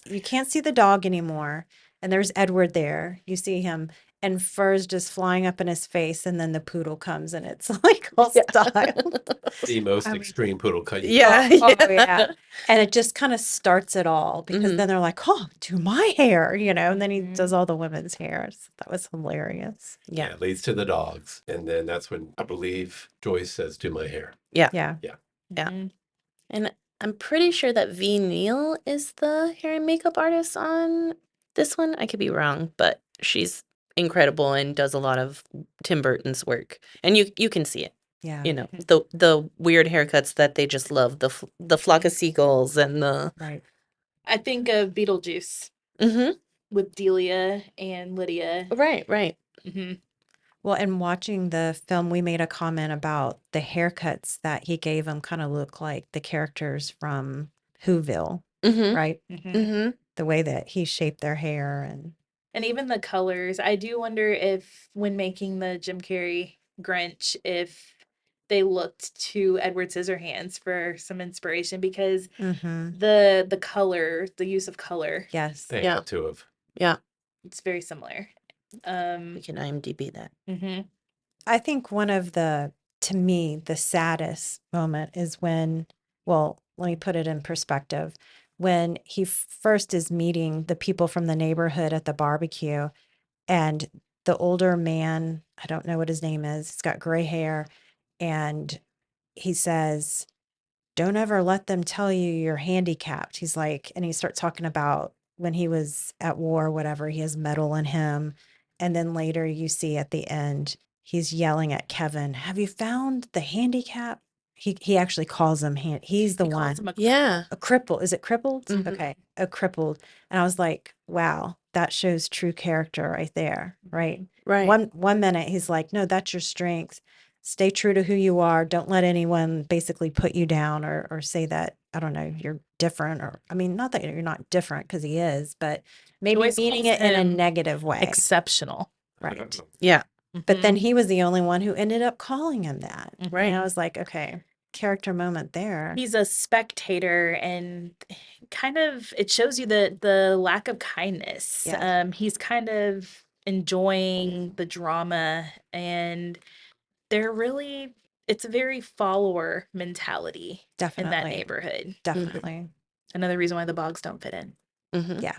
you can't see the dog anymore. And there's Edward there. You see him and fur's just flying up in his face, and then the poodle comes and it's like all styled. The most I mean- extreme poodle cut. you Yeah. Oh, yeah. And it just kind of starts it all because Mhm. then they're like, oh, do my hair, and then he Mhm. does all the women's hair. So that was hilarious. Yeah, Yeah. it leads to the dogs. And then that's when I believe Joyce says, do my hair. Yeah. Yeah. Mhm. And I'm pretty sure that V. Neal is the hair and makeup artist on this one. I could be wrong, but she's incredible and does a lot of Tim Burton's work. And you can see it. Yeah. The weird haircuts that they just love, the flock of seagulls and the Right. I think of Beetlejuice Mhm. with Delia and Lydia. Right. hmm Well, and watching the film, we made a comment about the haircuts that he gave them kind of look like the characters from Whoville, Mhm. right? hmm Mhm. The way that he shaped their hair And even the colors. I do wonder if, when making the Jim Carrey Grinch, if they looked to Edward Scissorhands for some inspiration because mm-hmm. the color, the use of color, Yes. They Yeah. had to have. Yeah. it's very similar. We can IMDb that. Mhm. I think one of to me, the saddest moment is when, well, let me put it in perspective. When he first is meeting the people from the neighborhood at the barbecue, and the older man, I don't know what his name is, he's got gray hair, and he says, don't ever let them tell you you're handicapped. He's like, and he starts talking about when he was at war, or whatever, he has metal in him. And then later you see at the end, he's yelling at Kevin, have you found the handicap? He actually calls him, he's the He calls one, him a Yeah. a cripple. Is it crippled? Mhm. Okay. A crippled. And I was like, wow, that shows true character right there. Right. Right. One minute he's like, no, that's your strength. Stay true to who you are. Don't let anyone basically put you down or say that, I don't know, you're different, or I mean, not that you're not different because he is, but maybe Joyce meaning calls it in a him negative way. exceptional. Right. Yeah. But then Mhm. he was the only one who ended up calling him that. Right. And I was like, okay, character moment there. He's a spectator, and kind of it shows you the lack of kindness. Yes. He's kind of enjoying the drama, and they're really it's a very follower mentality in that Definitely. neighborhood. Definitely. Another reason why the Bogs don't fit in. Mhm. Yeah.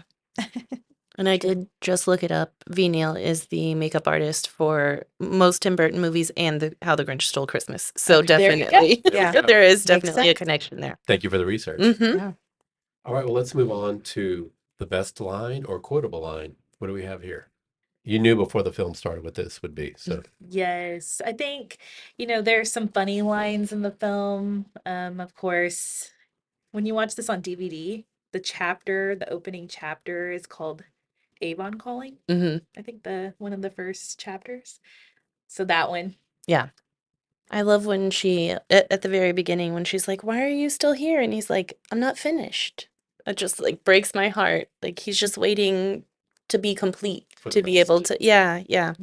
And I did just look it up. V. Neal is the makeup artist for most Tim Burton movies and How the Grinch Stole Christmas. So Okay, there you go. definitely, Yeah. there is Makes definitely a sense. connection there. Thank you for the research. Mhm. Yeah. All right, well, let's move on to the best line or quotable line. What do we have here? You knew before the film started what this would be. So Yes, I think, there's some funny lines in the film. Of course, when you watch this on DVD, the opening chapter is called Avon Calling. Mhm. I think one of the first chapters. So that one. Yeah. I love when she at the very beginning when she's like, "Why are you still here?" And he's like, "I'm not finished." It just like breaks my heart. Like he's just waiting to be complete, to be able to yeah, yeah.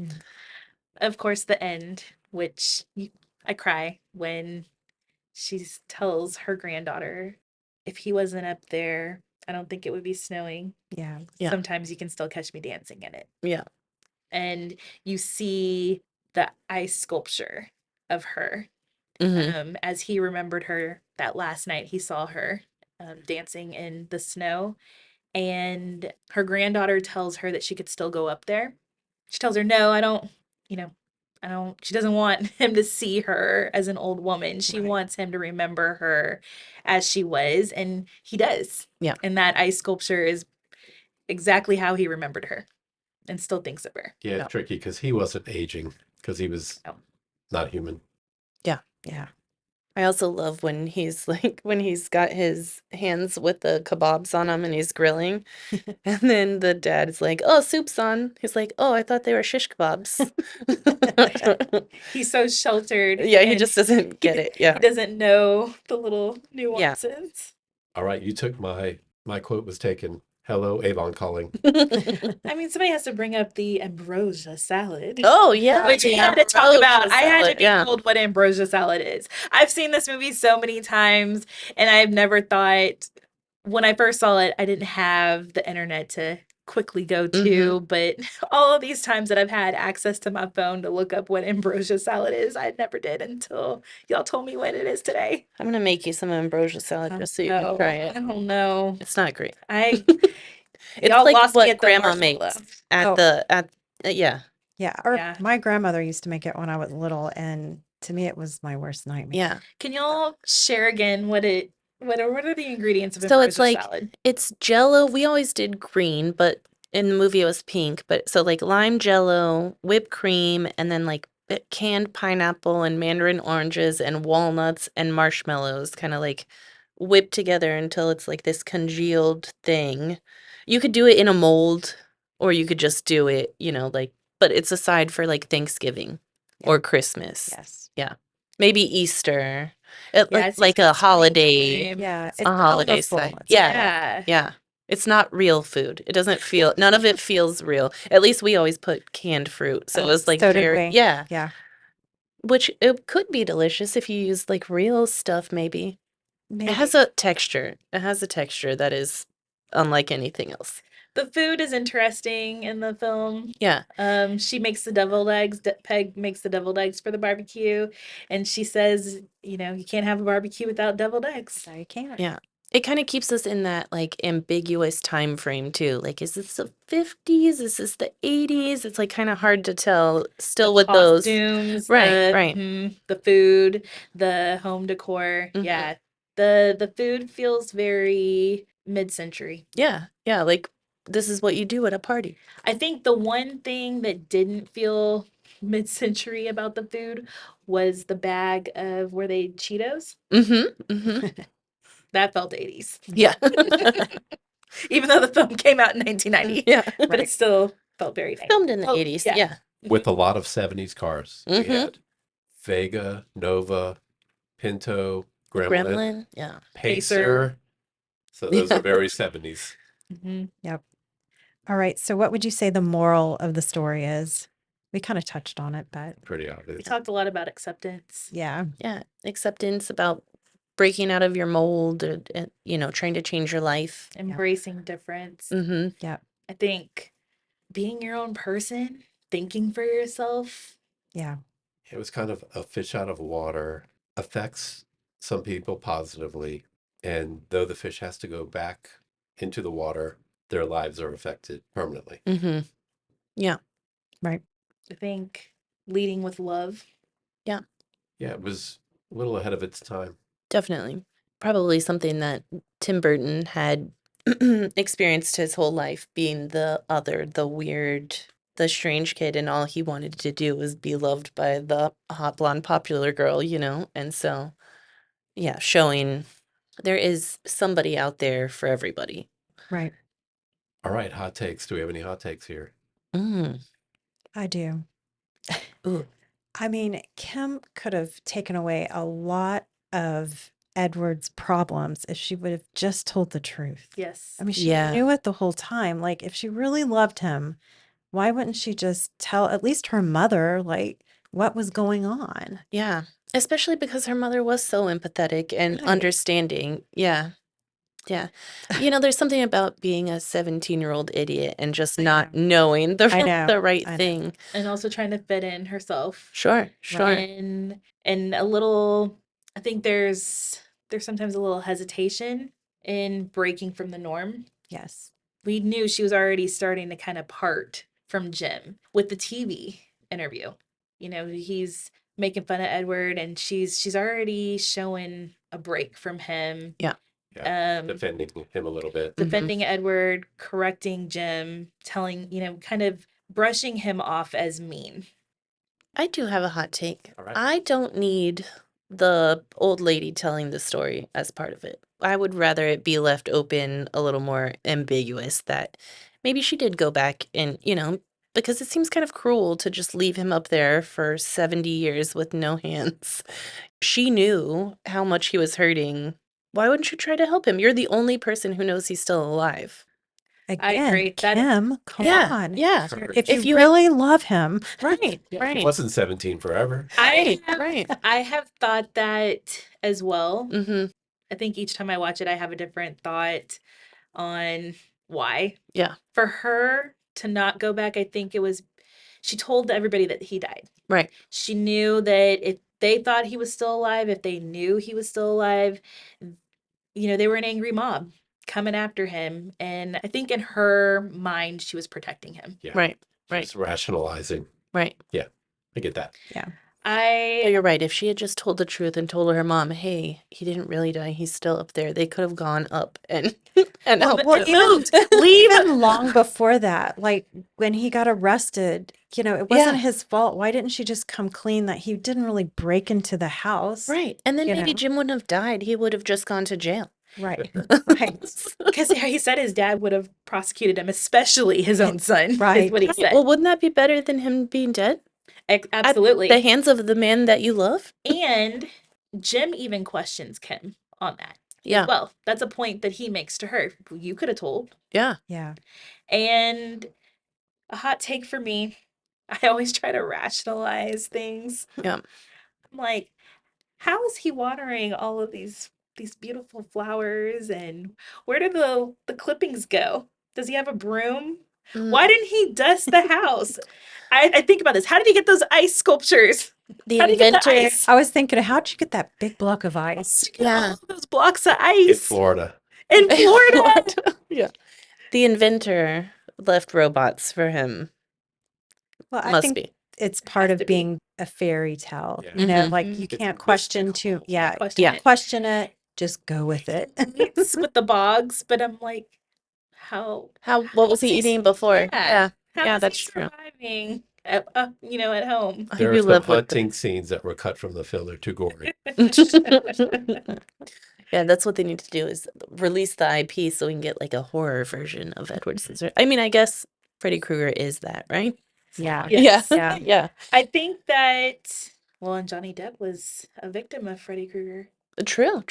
Of course, the end, which I cry when she tells her granddaughter, if he wasn't up there, I don't think it would be snowing. Yeah. Yeah. Sometimes you can still catch me dancing in it. Yeah. And you see the ice sculpture of her as he remembered her that last night he saw her dancing in the snow. And her granddaughter tells her that she could still go up there. She tells her, no, I don't, she doesn't want him to see her as an old woman. She wants him to remember her as she was. And he does. Yeah. And that ice sculpture is exactly how he remembered her and still thinks of her. Yeah, it's tricky because he wasn't aging because he was not human. Yeah. Yeah. I also love when he's like when he's got his hands with the kebabs on him and he's grilling. And then the dad's like, "Oh, soup's on." He's like, "Oh, I thought they were shish kebabs." He's so sheltered. Yeah, he and just doesn't get it. Yeah. He doesn't know the little nuances. All right, you took my quote was taken. Hello, Avon Calling. I mean, somebody has to bring up the ambrosia salad. Oh, yeah. Which we the had to talk ambrosia about. I had to salad, be yeah. told what ambrosia salad is. I've seen this movie so many times, and I've never thought, when I first saw it, I didn't have the internet to quickly go to, but all of these times that I've had access to my phone to look up what ambrosia salad is, I never did until y'all told me what it is today. I'm gonna make you some ambrosia salad just so you can try it. I don't know. It's not great. Y'all It's like lost me what at the grandma marshmallow. makes at yeah. Yeah. Or my grandmother used to make it when I was little, and to me it was my worst nightmare. Yeah. Can y'all share again what are the ingredients of So it's ambrosia like salad? it's Jello. We always did green, but in the movie it was pink. But so like lime Jello, whipped cream, and then like canned pineapple and mandarin oranges and walnuts and marshmallows, kind of like whipped together until it's like this congealed thing. You could do it in a mold, or you could just do it, like. But it's a side for like Thanksgiving or Christmas. Yes. Yeah, maybe Easter. it's Like a holiday. springtime. Yeah. It's A holiday colorful. side. It's Yeah. Yeah. It's not real food. It doesn't feel, none of it feels real. At least we always put canned fruit. So it was like so did very, we. yeah. Yeah. Which it could be delicious if you use like real stuff, maybe. Maybe. It has a texture. It has a texture that is unlike anything else. The food is interesting in the film. Yeah. She makes the deviled eggs. Peg makes the deviled eggs for the barbecue, and she says, you can't have a barbecue without deviled eggs. No, you can't. Yeah. It kind of keeps us in that like ambiguous time frame too. Like, is this the 50s? Is this the 80s? It's like kind of hard to tell still with those. Costumes, Right, right. The food, the home decor. Mhm. Yeah. The food feels very mid-century. Yeah. Yeah. Like this is what you do at a party. I think the one thing that didn't feel mid-century about the food was the bag of were they Cheetos? Mm-hmm. Mm-hmm. That felt 80s. Yeah. Even though the film came out in 1990. Yeah. But it still felt very 90s. Filmed in the 80s. Yeah. With a lot of 70s cars. We Mhm. had Vega, Nova, Pinto, Gremlin, Gremlin. Yeah. Pacer. So those Yeah. are very 70s. Yep. All right. So what would you say the moral of the story is? We kind of touched on it, but Pretty We obvious. talked a lot about acceptance. yeah. Yeah. Acceptance about breaking out of your mold or, trying to change your life. Embracing difference. Mm-hmm. Yep. I think being your own person, thinking for yourself. Yeah. It was kind of a fish out of water, affects some people positively. And though the fish has to go back into the water, their lives are affected permanently. Mm-hmm. Yeah. Right. I think leading with love. Yeah. Yeah, it was a little ahead of its time. Definitely. Probably something that Tim Burton had experienced his whole life, being the other, the weird, the strange kid, and all he wanted to do was be loved by the hot blonde popular girl, And so, yeah, showing there is somebody out there for everybody. Right. All right, hot takes. Do we have any hot takes here? Mm. I do. Ooh. I mean, Kim could have taken away a lot of Edward's problems if she would have just told the truth. Yes. I mean, she Yeah. knew it the whole time. Like, if she really loved him, why wouldn't she just tell at least her mother, like, what was going on? Yeah. Especially because her mother was so empathetic and Right. understanding. Yeah. Yeah. There's something about being a 17-year-old idiot and just not knowing I know. the right I know. thing. And also trying to fit in herself. Sure. And a little, I think there's sometimes a little hesitation in breaking from the norm. Yes. We knew she was already starting to kind of part from Jim with the TV interview. He's making fun of Edward, and she's already showing a break from him. Yeah. Yeah, defending him a little bit. Defending Edward, correcting Jim, telling, kind of brushing him off as mean. I do have a hot take. All right. I don't need the old lady telling the story as part of it. I would rather it be left open, a little more ambiguous, that maybe she did go back and, because it seems kind of cruel to just leave him up there for 70 years with no hands. She knew how much he was hurting. Why wouldn't you try to help him? You're the only person who knows he's still alive. I agree. Kim, come on. Yeah. If you really love him. Right. He wasn't 17 forever. I Right. have thought that as well. Mm-hmm. I think each time I watch it, I have a different thought on why. Yeah. For her to not go back, I think she told everybody that he died. Right. She knew that if they thought he was still alive, if they knew he was still alive, they were an angry mob coming after him. And I think in her mind, she was protecting him. Yeah. Right. Just rationalizing. Right. Yeah, I get that. Yeah. You're right. If she had just told the truth and told her mom, hey, he didn't really die, he's still up there, they could have gone up and helped him. Even long before that, like when he got arrested, it wasn't his fault. Why didn't she just come clean that he didn't really break into the house? Right. And then maybe Jim wouldn't have died. He would have just gone to jail. Right. Right. Because he said his dad would have prosecuted him, especially his own son. Right. Is what he said. Well, wouldn't that be better than him being dead? Absolutely. At the hands of the man that you love? And Jim even questions Kim on that. Yeah. Well, that's a point that he makes to her. You could have told. Yeah. Yeah. And a hot take for me, I always try to rationalize things. Yeah. I'm like, how is he watering all of these beautiful flowers, and where do the clippings go? Does he have a broom? Why didn't he dust the house? I think about this. How did he get those ice sculptures? The How did he get the inventor. ice? I was thinking, how'd you get that big block of ice? Yeah. All those blocks of ice. In Florida. In Florida. Yeah. The inventor left robots for him. Well, I Must think be. it's part of to be. being a fairy tale. Yeah. Like you can't question Question it. Just go with it. It's with the bogs, but I'm like, What was he eating before? Yeah. How is that's he true. surviving at home? There you are some live with hunting scenes that were cut from the film. They're too gory. Yeah, that's what they need to do is release the IP so we can get like a horror version of Edward Scissorhands. I mean, I guess Freddy Krueger is that, right? Yeah. Yes. Yeah. Yeah. I think that, and Johnny Depp was a victim of Freddy Krueger. True.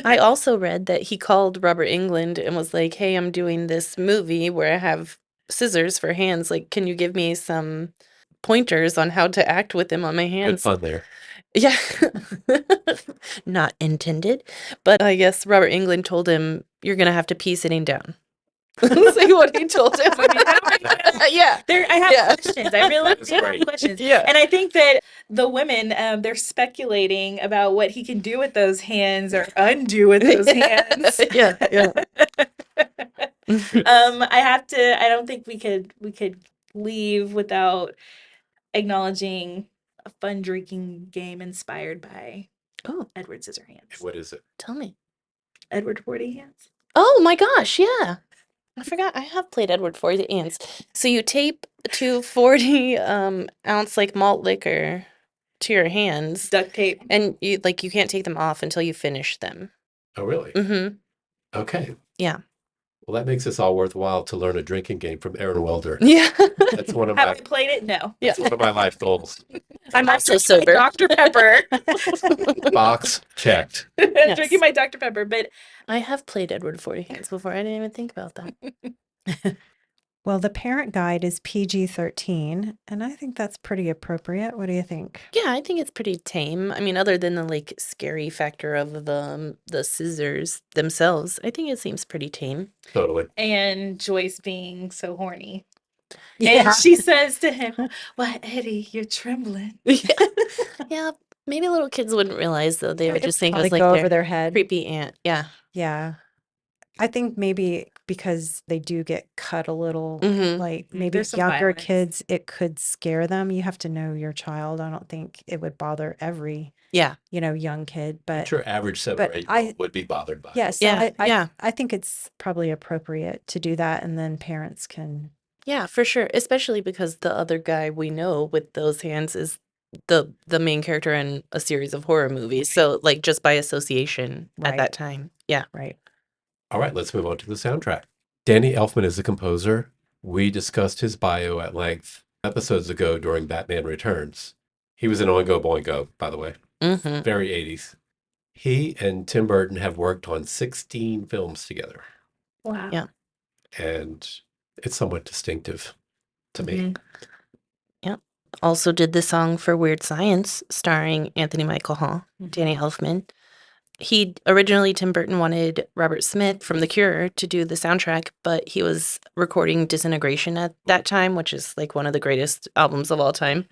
I also read that he called Robert Englund and was like, hey, I'm doing this movie where I have scissors for hands. Like, can you give me some pointers on how to act with them on my Good hands? fun there. Yeah. Not intended. But I guess Robert Englund told him, you're going to have to pee sitting down. That's like what he told him. Yeah. I have questions. I really That's do have great. questions. Yeah. And I think that the women, they're speculating about what he can do with those hands or undo with those hands. Yeah. I don't think we could leave without acknowledging a fun drinking game inspired by Edward Scissorhands. What is it? Tell me. Edward 40 Hands. Oh my gosh, yeah. I forgot I have played Edward 40 Hands. So you tape 240 ounce like malt liquor to your hands. Duct tape. And you can't take them off until you finish them. Oh, really? Mm-hmm. Okay. Yeah. Well, that makes this all worthwhile to learn a drinking game from Erin Waelder. Yeah. That's one of Have my I played it? No. Yeah. that's one of my life goals. I'm also drinking my sober. Dr. Pepper. Box checked. I'm drinking my Dr. Pepper, but I have played Edward 40 Hands before. I didn't even think about that. Well, the parent guide is PG-13, and I think that's pretty appropriate. What do you think? Yeah, I think it's pretty tame. I mean, other than the like scary factor of the scissors themselves, I think it seems pretty tame. Totally. and Joyce being so horny. Yeah. And she says to him, "Why, Eddie, you're trembling." Yeah, maybe little kids wouldn't realize though. They would just think it was Probably like go their over their head. creepy aunt. Yeah. Yeah. I think maybe because they do get cut a little, Mhm. like maybe There's some younger violence. kids, it could scare them. You have to know your child. I don't think it would bother every, Yeah. young kid, I'm but sure average 7 but or 8 I- would be bothered by it. yes, Yeah, yeah. I think it's probably appropriate to do that, and then parents can. Yeah, for sure. Especially because the other guy we know with those hands is the main character in a series of horror movies. So like just by association at Right. that time. Yeah. Right. All right, let's move on to the soundtrack. Danny Elfman is a composer. We discussed his bio at length episodes ago during Batman Returns. He was an Oingo Boingo, by the way. Mm-hmm. Very 80s. He and Tim Burton have worked on 16 films together, Wow. Yeah. and it's somewhat distinctive to me. Also did the song for Weird Science starring Anthony Michael Hall, Danny Elfman. Tim Burton wanted Robert Smith from The Cure to do the soundtrack, but he was recording Disintegration at that time, which is like one of the greatest albums of all time.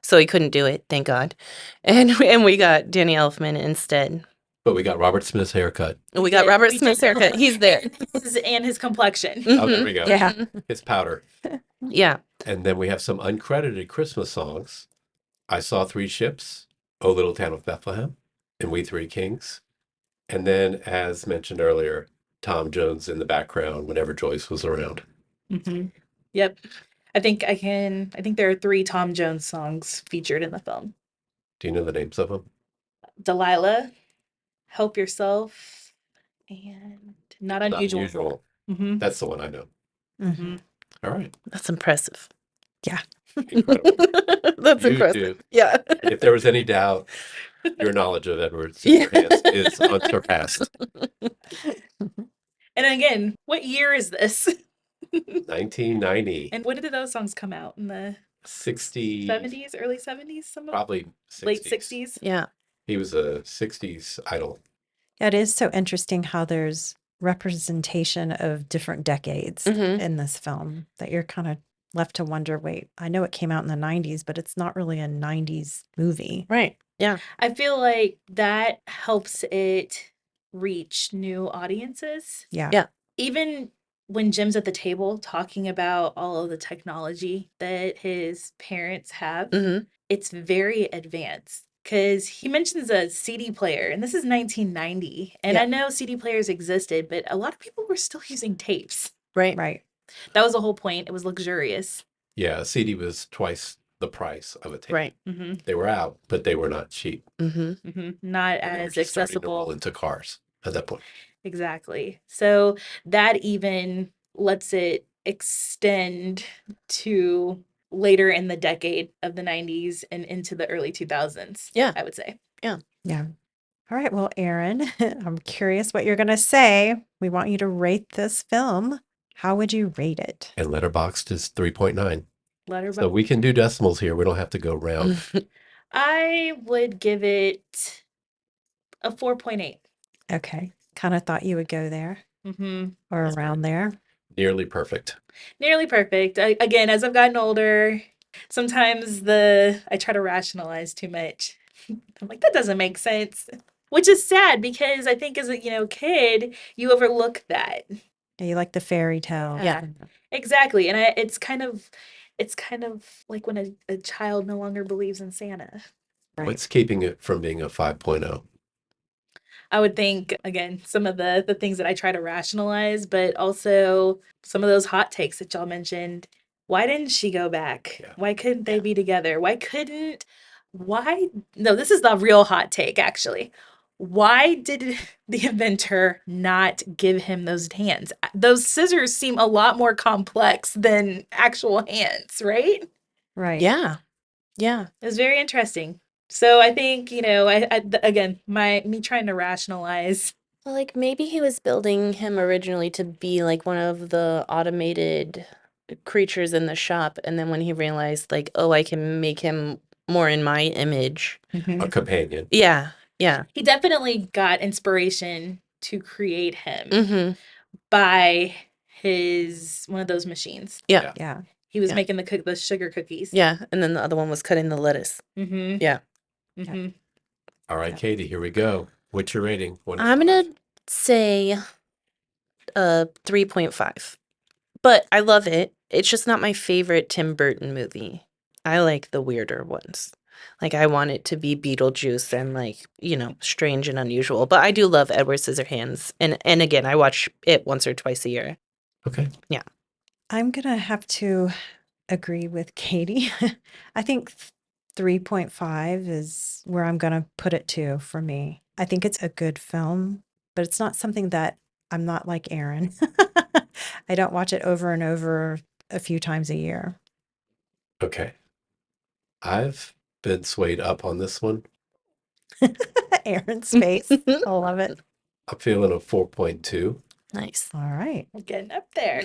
So he couldn't do it, thank God. And we got Danny Elfman instead. But we got Robert Smith's haircut. We got Robert We Smith's did. haircut. He's there. And his complexion. Oh, there we go. Yeah. His powder. Yeah. And then we have some uncredited Christmas songs. I Saw Three Ships, O Little Town of Bethlehem, and We Three Kings. And then, as mentioned earlier, Tom Jones in the background whenever Joyce was around. Mm-hmm. Yep. I think there are 3 Tom Jones songs featured in the film. Do you know the names of them? Delilah, Help Yourself, and Not Not Unusual. Unusual. Mm-hmm. That's the one I know. Mm-hmm. All right. That's impressive. Incredible. That's You impressive. do. Yeah. If there was any doubt, your knowledge of Edward Yeah. Scissorhands is unsurpassed. And again, what year is this? 1990. And when did those songs come out? In the 60, 70s, early 70s? Some of probably 60s. late 60s? Yeah. He was a 60s idol. It is so interesting how there's representation of different decades Mhm. in this film that you're kind of left to wonder, wait, I know it came out in the 90s, but it's not really a 90s movie. Right. Yeah. I feel like that helps it reach new audiences. Yeah. Yeah. Even when Jim's at the table talking about all of the technology that his parents have, Mm-hmm. it's very advanced because he mentions a CD player, and this is 1990. And Yeah. I know CD players existed, but a lot of people were still using tapes. Right. Right. That was the whole point. It was luxurious. Yeah, a CD was twice the price of a tape. Right. Mm-hmm. They were out, but they were not cheap. Mm-hmm. Mm-hmm. Not And they were as just starting to roll accessible. into cars at that point. Exactly. So that even lets it extend to later in the decade of the 90s and into the early 2000s. Yeah. I would say. Yeah. All right. Well, Erin, I'm curious what you're going to say. We want you to rate this film. How would you rate it? And Letterboxd is 3.9. Letterboxd. So we can do decimals here. We don't have to go round. I would give it a 4.8. Okay. Kind of thought you would go there Mm-hmm. or around there. Nearly perfect. Nearly perfect. Again, as I've gotten older, sometimes I try to rationalize too much. I'm like, that doesn't make sense. Which is sad because I think as a kid, you overlook that. Yeah, you like the fairy tale. Yeah. Exactly. And it's kind of like when a child no longer believes in Santa. Right. What's keeping it from being a 5.0? I would think, again, some of the things that I try to rationalize, but also some of those hot takes that y'all mentioned. Why didn't she go back? Yeah. Why couldn't they be together? No, this is the real hot take, actually. Why did the inventor not give him those hands? Those scissors seem a lot more complex than actual hands, right? Right. Yeah. Yeah. It was very interesting. So I think, again, me trying to rationalize. Well, like maybe he was building him originally to be like one of the automated creatures in the shop, and then when he realized like, oh, I can make him more in my image. A companion. Yeah. Yeah. He definitely got inspiration to create him Mm-hmm. by one of those machines. Yeah. Yeah. He was Yeah. making the sugar cookies. Yeah. And then the other one was cutting the lettuce. Mm-hmm. Yeah. Mm-hmm. All right, Yeah. Katie, here we go. What's your rating? I'm gonna say 3.5. But I love it. It's just not my favorite Tim Burton movie. I like the weirder ones. Like I want it to be Beetlejuice and like, strange and unusual. But I do love Edward Scissorhands. And again, I watch it once or twice a year. Okay. Yeah. I'm going to have to agree with Katie. I think 3.5 is where I'm going to put it to for me. I think it's a good film, but it's not something that I'm not like Erin. I don't watch it over and over a few times a year. Okay. I've been swayed up on this one. Erin's face. I love it. I'm feeling a 4.2. Nice. All right. We're getting up there.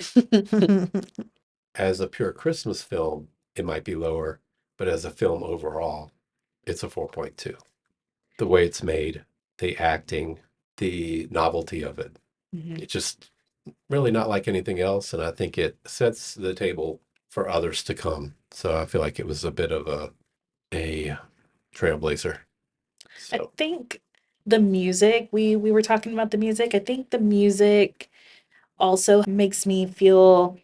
As a pure Christmas film, it might be lower, but as a film overall, it's a 4.2. The way it's made, the acting, the novelty of it. Mhm. It's just really not like anything else, and I think it sets the table for others to come. So I feel like it was a bit of a trailblazer. I So think the music, we were talking about the music. I think the music also makes me feel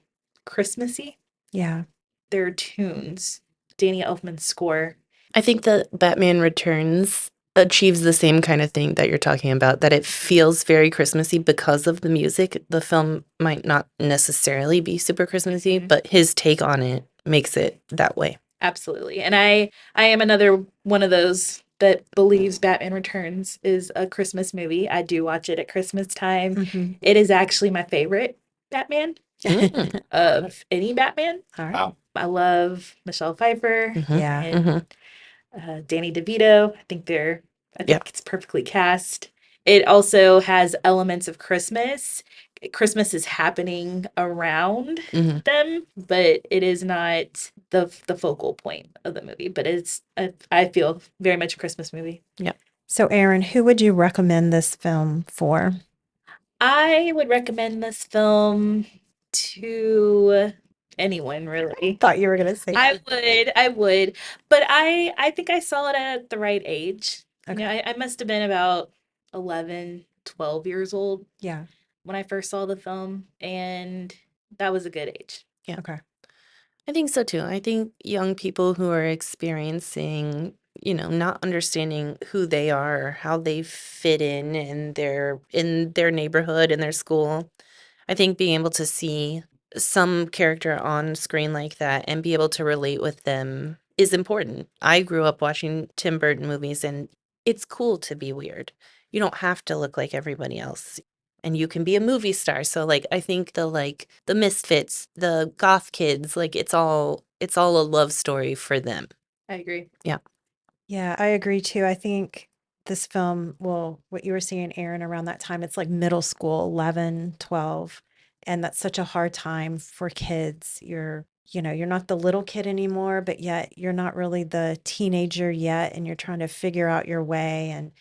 Christmassy. Yeah. Their tunes, Danny Elfman's score. I think that Batman Returns achieves the same kind of thing that you're talking about, that it feels very Christmassy because of the music. The film might not necessarily be super Christmassy, but his take on it makes it that way. Absolutely. And I am another one of those that believes Batman Returns is a Christmas movie. I do watch it at Christmas time. Mhm. It is actually my favorite Batman Mm. of any Batman. All right. wow. I love Michelle Pfeiffer Mhm. Yeah. and Danny DeVito. I Yeah. think it's perfectly cast. It also has elements of Christmas. Christmas is happening around Mhm. them, but it is not the focal point of the movie. But I feel very much a Christmas movie. So, Erin, who would you recommend this film for? I would recommend this film to anyone, really. Thought you were going to say. I would, but I think I saw it at the right age. Okay. I must have been about 11, 12 years old Yeah. when I first saw the film, and that was a good age. Okay. I think so too. I think young people who are experiencing, not understanding who they are, how they fit in their neighborhood, in their school. I think being able to see some character on screen like that and be able to relate with them is important. I grew up watching Tim Burton movies, and it's cool to be weird. You don't have to look like everybody else. And you can be a movie star. So like I think the misfits, the goth kids, like it's all a love story for them. I agree. Yeah, I agree too. I think this film, well, what you were saying, Erin, around that time, it's like middle school, 11, 12. And that's such a hard time for kids. You're not the little kid anymore, but yet you're not really the teenager yet. And you're trying to figure out your way. And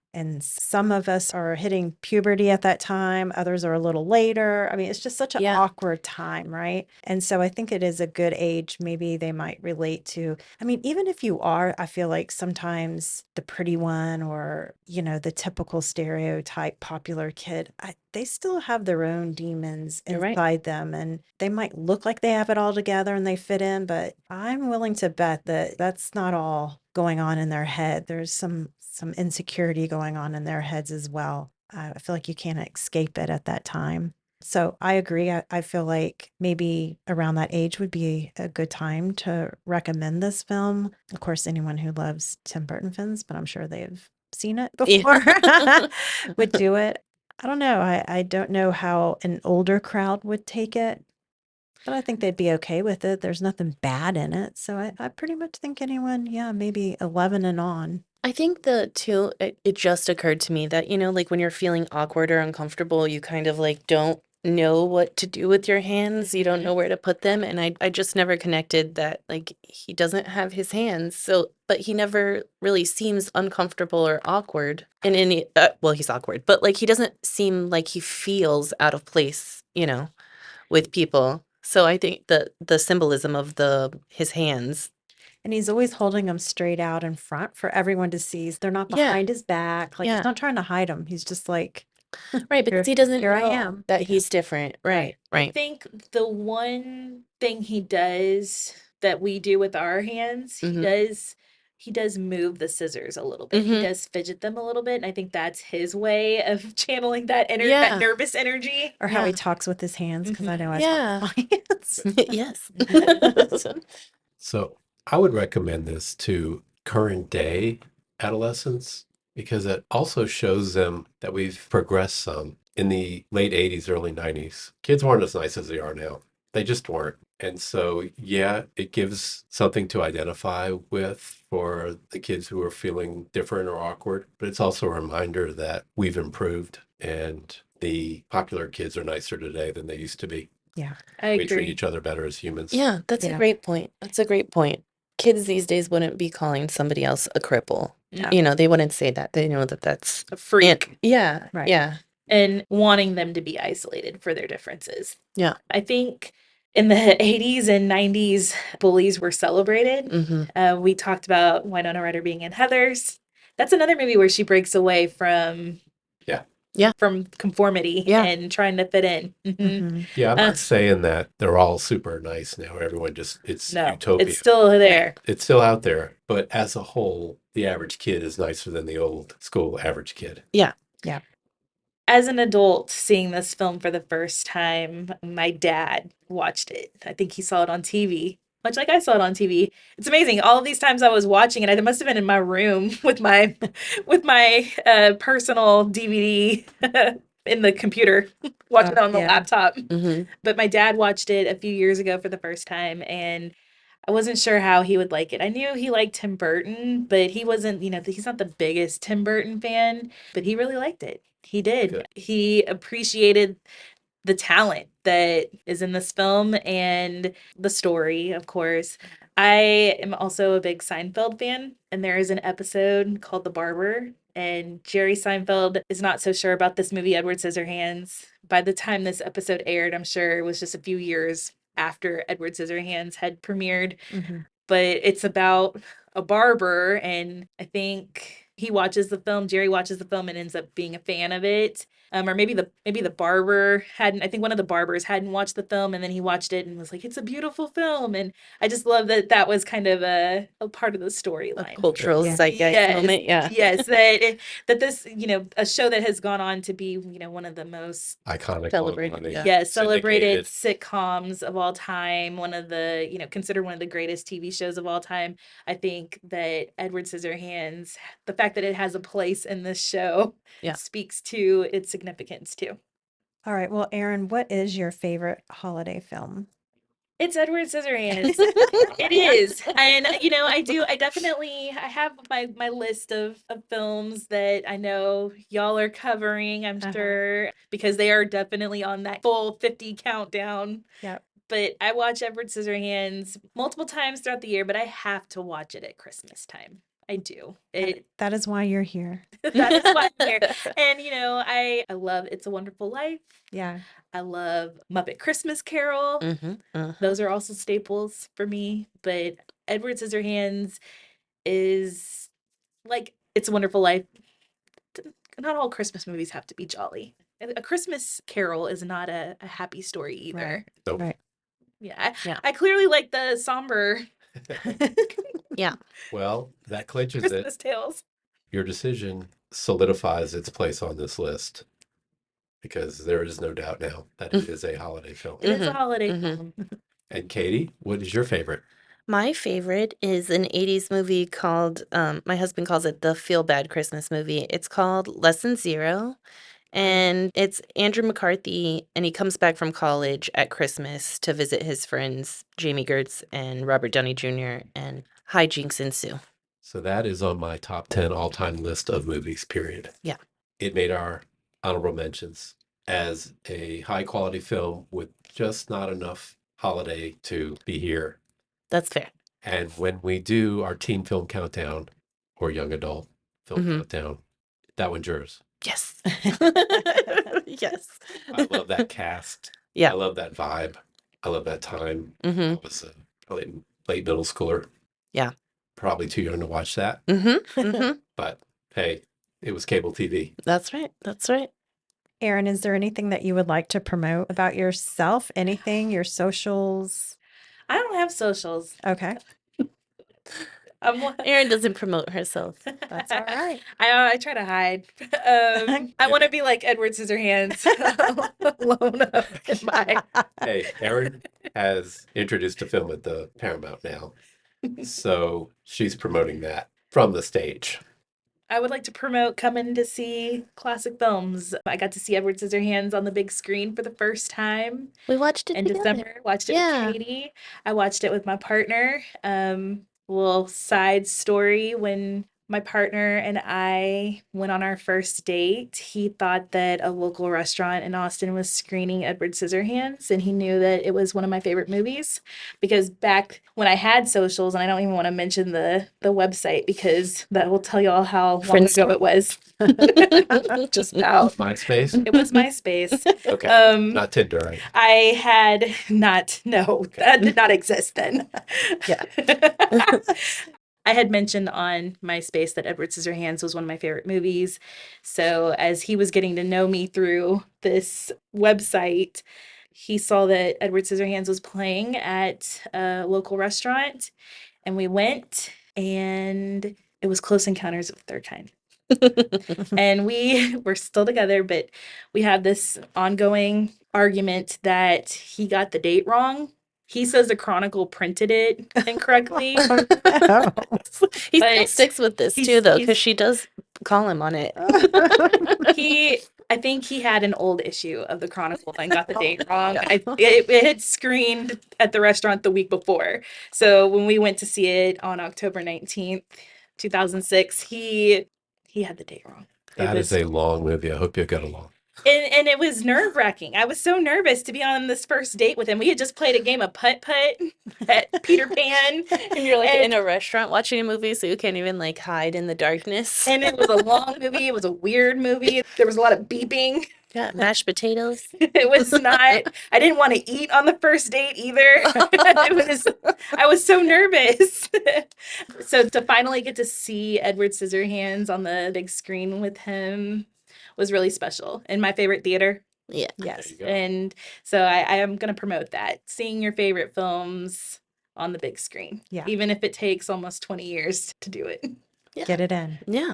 some of us are hitting puberty at that time. Others are a little later. I mean, it's just such an Yeah. awkward time, right? And so I think it is a good age. Maybe they might relate to. I mean, even if you are, I feel like sometimes the pretty one or, the typical stereotype popular kid, they still have their own demons You're right. inside them. And they might look like they have it all together and they fit in, but I'm willing to bet that that's not all going on in their head. There's some insecurity going on in their heads as well. I feel like you can't escape it at that time. So I agree. I feel like maybe around that age would be a good time to recommend this film. Of course, anyone who loves Tim Burton films, but I'm sure they've seen it Yeah. before would do it. I don't know. I don't know how an older crowd would take it, but I think they'd be okay with it. There's nothing bad in it. So I pretty much think anyone, yeah, maybe 11 and on. I think it just occurred to me that, like when you're feeling awkward or uncomfortable, you kind of like don't know what to do with your hands. You don't know where to put them. And I just never connected that like he doesn't have his hands. So, but he never really seems uncomfortable or awkward in any, well, he's awkward, but like he doesn't seem like he feels out of place, with people. So I think the symbolism of his hands. And he's always holding them straight out in front for everyone to see. They're not Yeah. behind his back. Like Yeah. he's not trying to hide them. He's just like, Right, because he doesn't here I know am. that he's different. Right, I right. think the one thing he does that we do with our hands, Mhm. he does move the scissors a little bit. He Mhm. does fidget them a little bit, and I think that's his way of channeling that Yeah. that nervous energy. Or how he Yeah. talks with his hands, because I know I Yeah. talk with my hands. Yes. So I would recommend this to current day adolescents because it also shows them that we've progressed some. In the late 80s, early 90s, kids weren't as nice as they are now. They just weren't. And so, yeah, it gives something to identify with for the kids who are feeling different or awkward. But it's also a reminder that we've improved and the popular kids are nicer today than they used to be. Yeah. I We treat agree. each other better as humans. Yeah, that's a Yeah. great point. That's a great point. Kids these days wouldn't be calling somebody else a cripple. No. They wouldn't say that. They know that that's A freak. Yeah. Right. Yeah. And wanting them to be isolated for their differences. Yeah. I think in the 80s and 90s, bullies were celebrated. Mhm. We talked about Winona Ryder being in Heathers. That's another movie where she breaks away from from conformity and trying to fit in. Yeah, I'm not saying that they're all super nice now. Everyone it's No, utopia. it's still there. It's still out there. But as a whole, the average kid is nicer than the old school average kid. Yeah. Yeah. As an adult seeing this film for the first time, my dad watched it. I think he saw it on TV, much like I saw it on TV. It's amazing. All of these times I was watching it, I must have been in my room with my personal DVD in the computer, watching it on the laptop. Mhm. But my dad watched it a few years ago for the first time, and I wasn't sure how he would like it. I knew he liked Tim Burton, but he wasn't, he's not the biggest Tim Burton fan, but he really liked it. He did. Good. He appreciated the talent that is in this film and the story, of course. I am also a big Seinfeld fan, and there is an episode called The Barber, and Jerry Seinfeld is not so sure about this movie, Edward Scissorhands. By the time this episode aired, I'm sure it was just a few years after Edward Scissorhands had premiered. But it's about a barber, and I think Jerry watches the film and ends up being a fan of it. Or maybe the barber hadn't, I think one of the barbers hadn't watched the film, and then he watched it and was like, it's a beautiful film. And I just love that was kind of a part of the storyline. Cultural zeitgeist moment. Yeah. Yes, that this, a show that has gone on to be, one of the most Iconic. Celebrated, yeah. Yes, celebrated syndicated. sitcoms of all time. One of the, considered one of the greatest TV shows of all time. I think that Edward Scissorhands, the fact that it has a place in this show, speaks to its significance too. All right. Well, Erin, what is your favorite holiday film? It's Edward Scissorhands. It is. And I have my list of films that I know y'all are covering, I'm sure, because they are definitely on that full 50 countdown. Yep. But I watch Edward Scissorhands multiple times throughout the year, but I have to watch it at Christmas time. I do. That is why you're here. That is why I'm here. And I love It's a Wonderful Life. Yeah. I love Muppet Christmas Carol. Mhm. Those are also staples for me. But Edward Scissorhands is like It's a Wonderful Life. Not all Christmas movies have to be jolly. A Christmas Carol is not a happy story either. Right. Nope. Right. Yeah. Yeah. I clearly like the somber Yeah. Well, that clinches Christmas it. tales. Your decision solidifies its place on this list because there is no doubt now that it is a holiday film. It is a holiday Mhm. film. And Katie, what is your favorite? My favorite is an 80s movie called, my husband calls it the feel bad Christmas movie. It's called Lesson Zero, and it's Andrew McCarthy, and he comes back from college at Christmas to visit his friends Jamie Gertz and Robert Downey Jr., and hijinks ensue. So that is on my top 10 all-time list of movies, period. Yeah. It made our honorable mentions as a high-quality film with just not enough holiday to be here. That's fair. And when we do our teen film countdown or young adult film countdown, that one's yours. Yes. Yes. I love that cast. Yeah. I love that vibe. I love that time. Mm-hmm. I was probably late middle schooler. Yeah. Probably too young to watch that. Mm-hmm. Mm-hmm. But hey, it was cable TV. That's right. That's right. Erin, is there anything that you would like to promote about yourself? Anything, your socials? I don't have socials. Okay. Erin doesn't promote herself. That's all right. I try to hide. I want to be like Edward Scissorhands, alone up in my. Hey, Erin has introduced a film at the Paramount now. So she's promoting that from the stage. I would like to promote coming to see classic films. I got to see Edward Scissorhands on the big screen for the first time We watched it in together. December. Watched it Yeah. with Katy. I watched it with my partner. Little side story, when my partner and I went on our first date, he thought that a local restaurant in Austin was screening Edward Scissorhands, and he knew that it was one of my favorite movies. Because back when I had socials, and I don't even want to mention the website because that will tell you all how long ago it was. Just now. MySpace? It was MySpace. Okay. Not Tinder, right? I had not, no, that did not exist then. Yeah. I had mentioned on MySpace that Edward Scissorhands was one of my favorite movies. So as he was getting to know me through this website, he saw that Edward Scissorhands was playing at a local restaurant, and we went, and it was Close Encounters of the Third Kind. And we were still together, but we had this ongoing argument that he got the date wrong. He says the Chronicle printed it incorrectly. He still But sticks with this he's- too, though, he's- because she does call him on it. I think he had an old issue of the Chronicle and got the date wrong. It had screened at the restaurant the week before. So when we went to see it on October 19th, 2006, he had the date wrong. That is a long movie. I hope you got along. And it was nerve-wracking. I was so nervous to be on this first date with him. We had just played a game of putt-putt at Peter Pan. And you're like in a restaurant watching a movie, so you can't even like hide in the darkness. And it was a long movie. It was a weird movie. There was a lot of beeping. Yeah, mashed potatoes. It was not, I didn't want to eat on the first date either. I was so nervous. So to finally get to see Edward Scissorhands on the big screen with him was really special in my favorite theater. Yeah. Yes. There you go. And so I am going to promote that. Seeing your favorite films on the big screen. Yeah. Even if it takes almost 20 years to do it. Get it in. Yeah.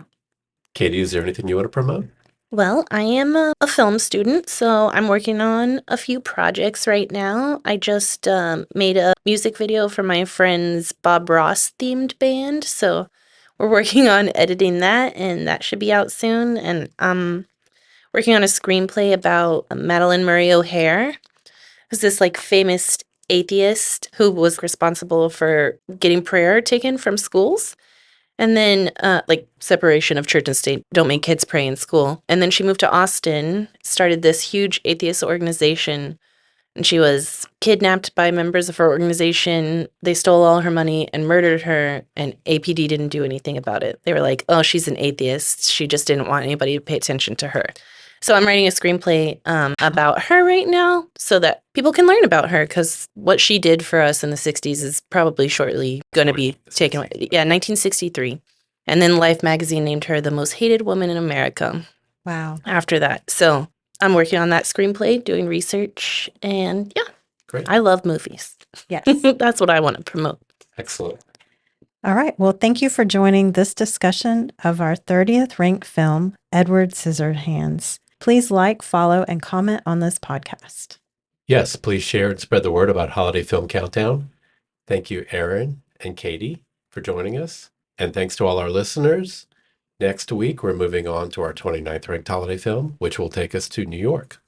Katie, is there anything you want to promote? Well, I am a film student, so I'm working on a few projects right now. I just made a music video for my friend's Bob Ross themed band, so we're working on editing that, and that should be out soon. And I'm working on a screenplay about Madeline Murray O'Hare, who's this like famous atheist who was responsible for getting prayer taken from schools. And then, like, separation of church and state, don't make kids pray in school. And then she moved to Austin, started this huge atheist organization, and she was kidnapped by members of her organization. They stole all her money and murdered her, and APD didn't do anything about it. They were like, oh, she's an atheist. She just didn't want anybody to pay attention to her. So I'm writing a screenplay about her right now so that people can learn about her, because what she did for us in the 60s is probably shortly going to be taken away. Yeah, 1963. And then Life magazine named her the most hated woman in America Wow. after that. So I'm working on that screenplay, doing research, and yeah, Great. I love movies. Yes. That's what I want to promote. Excellent. All right. Well, thank you for joining this discussion of our 30th ranked film, Edward Scissorhands. Please like, follow, and comment on this podcast. Yes, please share and spread the word about Holiday Film Countdown. Thank you, Erin and Katy, for joining us. And thanks to all our listeners. Next week, we're moving on to our 29th ranked holiday film, which will take us to New York.